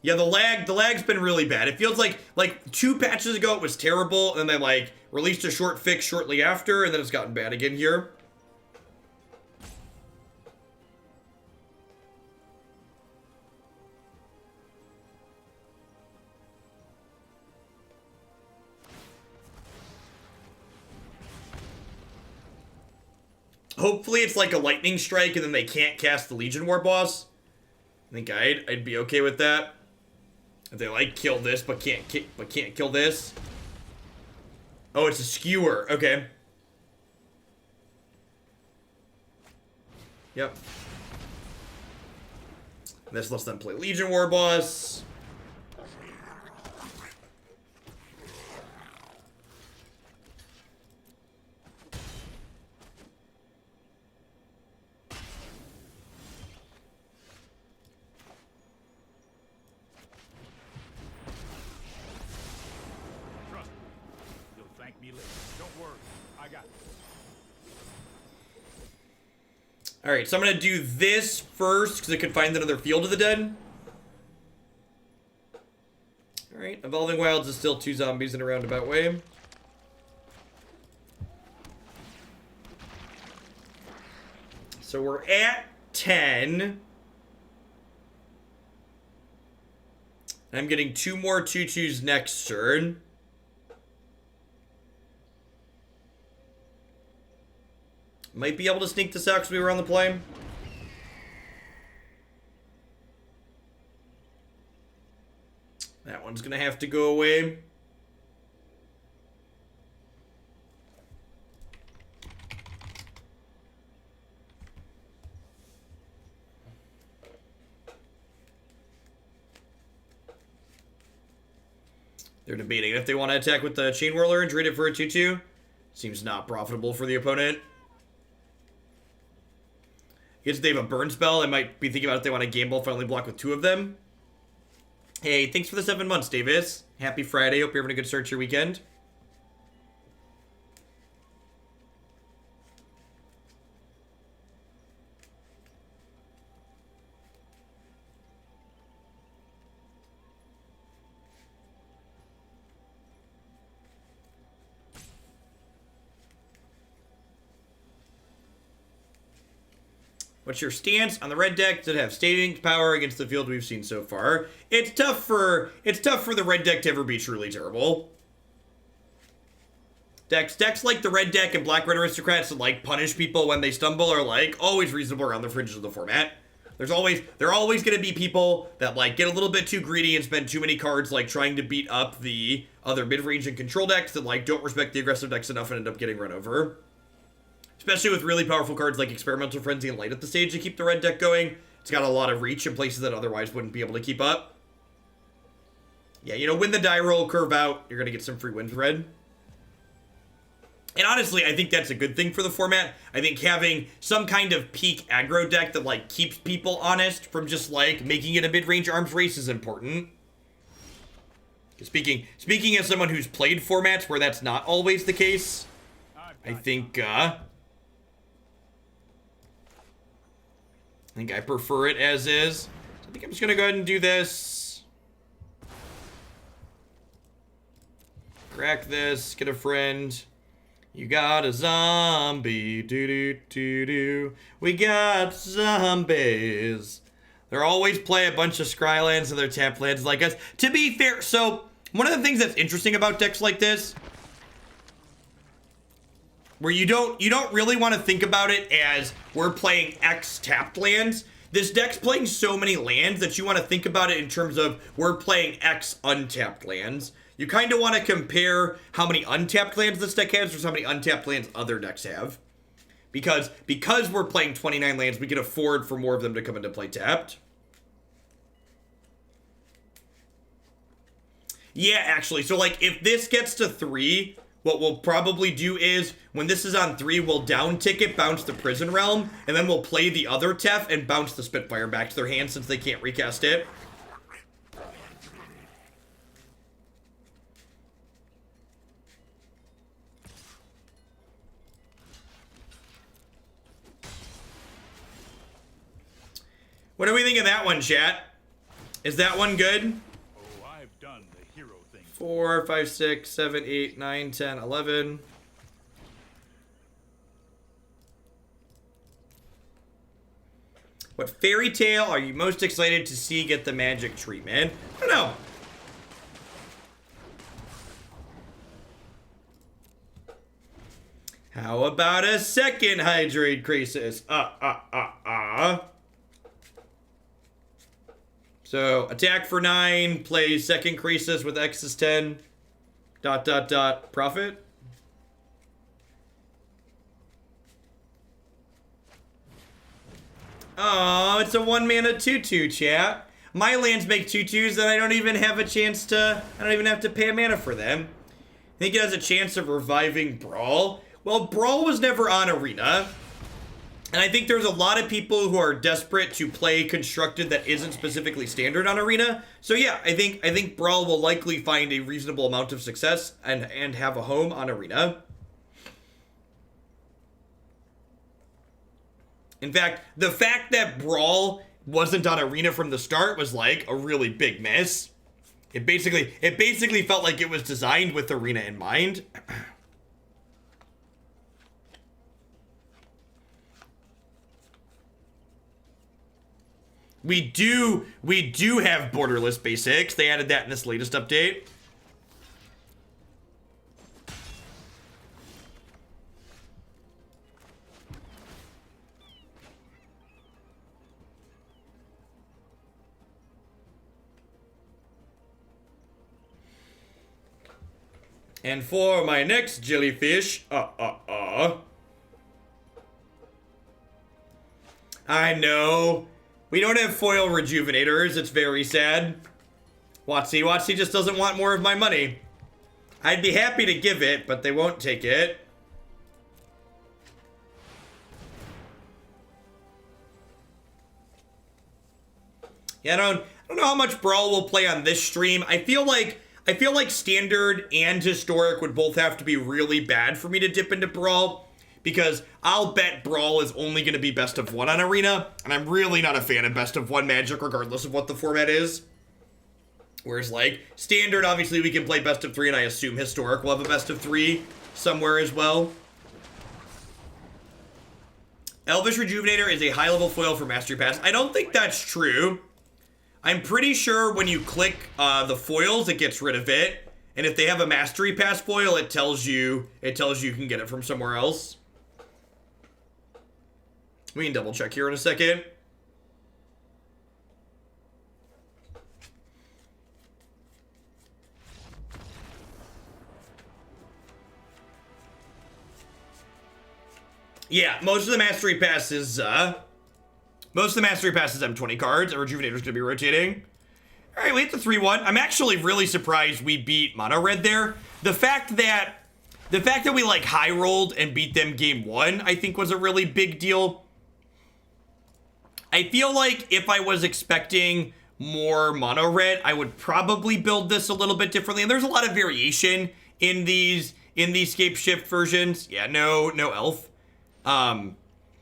Yeah, the lag's been really bad. It feels like 2 patches ago it was terrible, and then they like released a short fix shortly after, and then it's gotten bad again here. Hopefully it's like a lightning strike and then they can't cast the Legion War boss. I think I'd be okay with that. If they like kill this but can't kill this. Oh, it's a skewer. Okay. Yep. This lets them play Legion War boss. Alright, so I'm going to do this first, because I could find another Field of the Dead. Alright, Evolving Wilds is still 2 zombies in a roundabout way. So we're at 10. I'm getting 2 more 2/2s next turn. Might be able to sneak this out because we were on the play. That one's going to have to go away. They're debating if they want to attack with the Chain Whirler and trade it for a 2/2. Seems not profitable for the opponent. I guess if they have a burn spell, I might be thinking about if they want to game ball finally block with 2 of them. Hey, thanks for the 7 months, Davis. Happy Friday. Hope you're having a good start to your weekend. What's your stance on the red deck that have staying power against the field we've seen so far? It's tough for the red deck to ever be truly terrible. Decks like the red deck and black-red aristocrats that like punish people when they stumble are like always reasonable around the fringes of the format. There are always going to be people that like get a little bit too greedy and spend too many cards like trying to beat up the other mid-range and control decks that like don't respect the aggressive decks enough and end up getting run over. Especially with really powerful cards like Experimental Frenzy and Light at the stage to keep the red deck going. It's got a lot of reach in places that otherwise wouldn't be able to keep up. Yeah, you know, when the die roll curve out, you're going to get some free wins red. And honestly, I think that's a good thing for the format. I think having some kind of peak aggro deck that, like, keeps people honest from just, like, making it a mid-range arms race is important. Speaking as someone who's played formats where that's not always the case, I think I prefer it as is. I think I'm just going to go ahead and do this. Crack this, get a friend. You got a zombie, do-do-do-do. We got zombies. They'll always play a bunch of Scrylands and their tap lands like us. To be fair, so one of the things that's interesting about decks like this, where you don't really want to think about it as we're playing X tapped lands. This deck's playing so many lands that you want to think about it in terms of we're playing X untapped lands. You kind of want to compare how many untapped lands this deck has versus how many untapped lands other decks have. Because we're playing 29 lands, we can afford for more of them to come into play tapped. Yeah, actually. So, like, if this gets to 3, what we'll probably do is, when this is on 3, we'll down tick it, bounce the Prison Realm, and then we'll play the other Tef and bounce the Spitfire back to their hand since they can't recast it. What do we think of that one, chat? Is that one good? Oh, I've done the hero thing. 4, 5, 6, 7, 8, 9, 10, 11. What fairy tale are you most excited to see get the magic treatment? I don't know. How about a second Hydroid Krasis? So, attack for 9, play second Krasis with X is 10, ... profit. Oh, it's a 1-mana 2/2, chat. My lands make 2/2s that I don't even have a chance to, I don't even have to pay a mana for them. I think it has a chance of reviving Brawl. Well, Brawl was never on Arena. And I think there's a lot of people who are desperate to play constructed that isn't specifically standard on Arena. So yeah, I think Brawl will likely find a reasonable amount of success and have a home on Arena. In fact, the fact that Brawl wasn't on Arena from the start was like a really big miss. It basically felt like it was designed with Arena in mind. We do have borderless basics. They added that in this latest update. And for my next jellyfish, I know. We don't have foil rejuvenators. It's very sad. Watsy just doesn't want more of my money. I'd be happy to give it, but they won't take it. Yeah, I don't know how much Brawl will play on this stream. I feel like Standard and Historic would both have to be really bad for me to dip into Brawl. Because I'll bet Brawl is only going to be best of 1 on Arena, and I'm really not a fan of best of 1 Magic regardless of what the format is. Whereas, like, Standard, obviously we can play best of 3, and I assume Historic will have a best of 3 somewhere as well. Elvish Rejuvenator is a high-level foil for Mastery Pass. I don't think that's true. I'm pretty sure when you click the foils, it gets rid of it. And if they have a Mastery Pass foil, it tells you you can get it from somewhere else. We can double check here in a second. Yeah, most of the Mastery Passes, M20 cards. Our Rejuvenator's gonna be rotating. All right, we hit the 3-1. I'm actually really surprised we beat Mono Red there. The fact that we like high rolled and beat them game 1, I think was a really big deal. I feel like if I was expecting more Mono Red, I would probably build this a little bit differently. And there's a lot of variation in these Scapeshift versions. Yeah, no elf.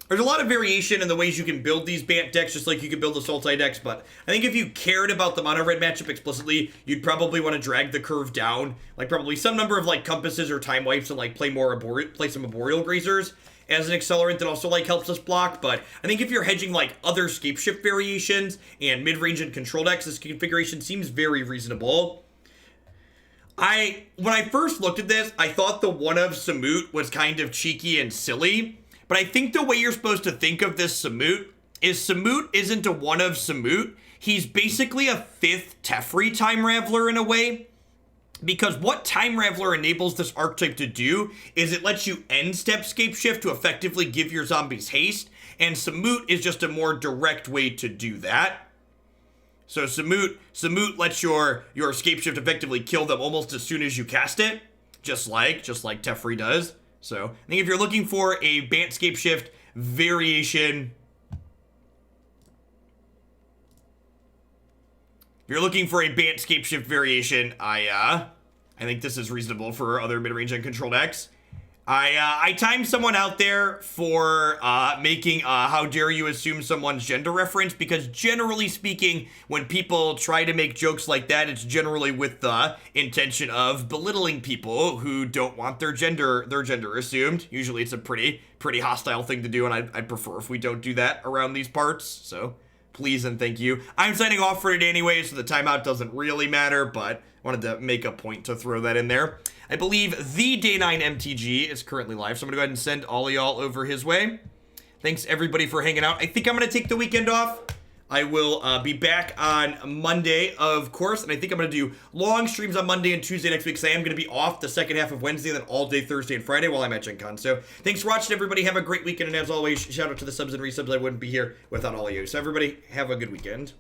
There's a lot of variation in the ways you can build these Bant decks, just like you can build the Sultai decks, but I think if you cared about the Mono Red matchup explicitly, you'd probably want to drag the curve down, like probably some number of like compasses or time wipes and like play some Arboreal Grazers as an accelerant that also like helps us block. But I think if you're hedging like other Scapeshift variations and mid-range and control decks, this configuration seems very reasonable. When I first looked at this, I thought the one of Samut was kind of cheeky and silly. But I think the way you're supposed to think of this Samut is Samut isn't a one of Samut. He's basically a 5th Teferi Time Raveler in a way. Because what Time Raveler enables this archetype to do is it lets you end step Scapeshift to effectively give your zombies haste. And Samut is just a more direct way to do that. So Samut lets your Scapeshift effectively kill them almost as soon as you cast it. Just like Teferi does. So, I think if you're looking for a Bant Scapeshift variation, I think this is reasonable for other mid-range and control decks. I timed someone out there for making How Dare You Assume Someone's Gender reference, because generally speaking, when people try to make jokes like that, it's generally with the intention of belittling people who don't want their gender assumed. Usually it's a pretty hostile thing to do, and I'd prefer if we don't do that around these parts, so please and thank you. I'm signing off for today anyway, so the timeout doesn't really matter, but wanted to make a point to throw that in there. I believe the Day 9 MTG is currently live, so I'm going to go ahead and send all of y'all over his way. Thanks, everybody, for hanging out. I think I'm going to take the weekend off. I will be back on Monday, of course, and I think I'm going to do long streams on Monday and Tuesday next week, because I am going to be off the second half of Wednesday, and then all day Thursday and Friday while I'm at Gen Con. So thanks for watching, everybody. Have a great weekend, and as always, shout out to the subs and resubs. I wouldn't be here without all of you. So everybody, have a good weekend.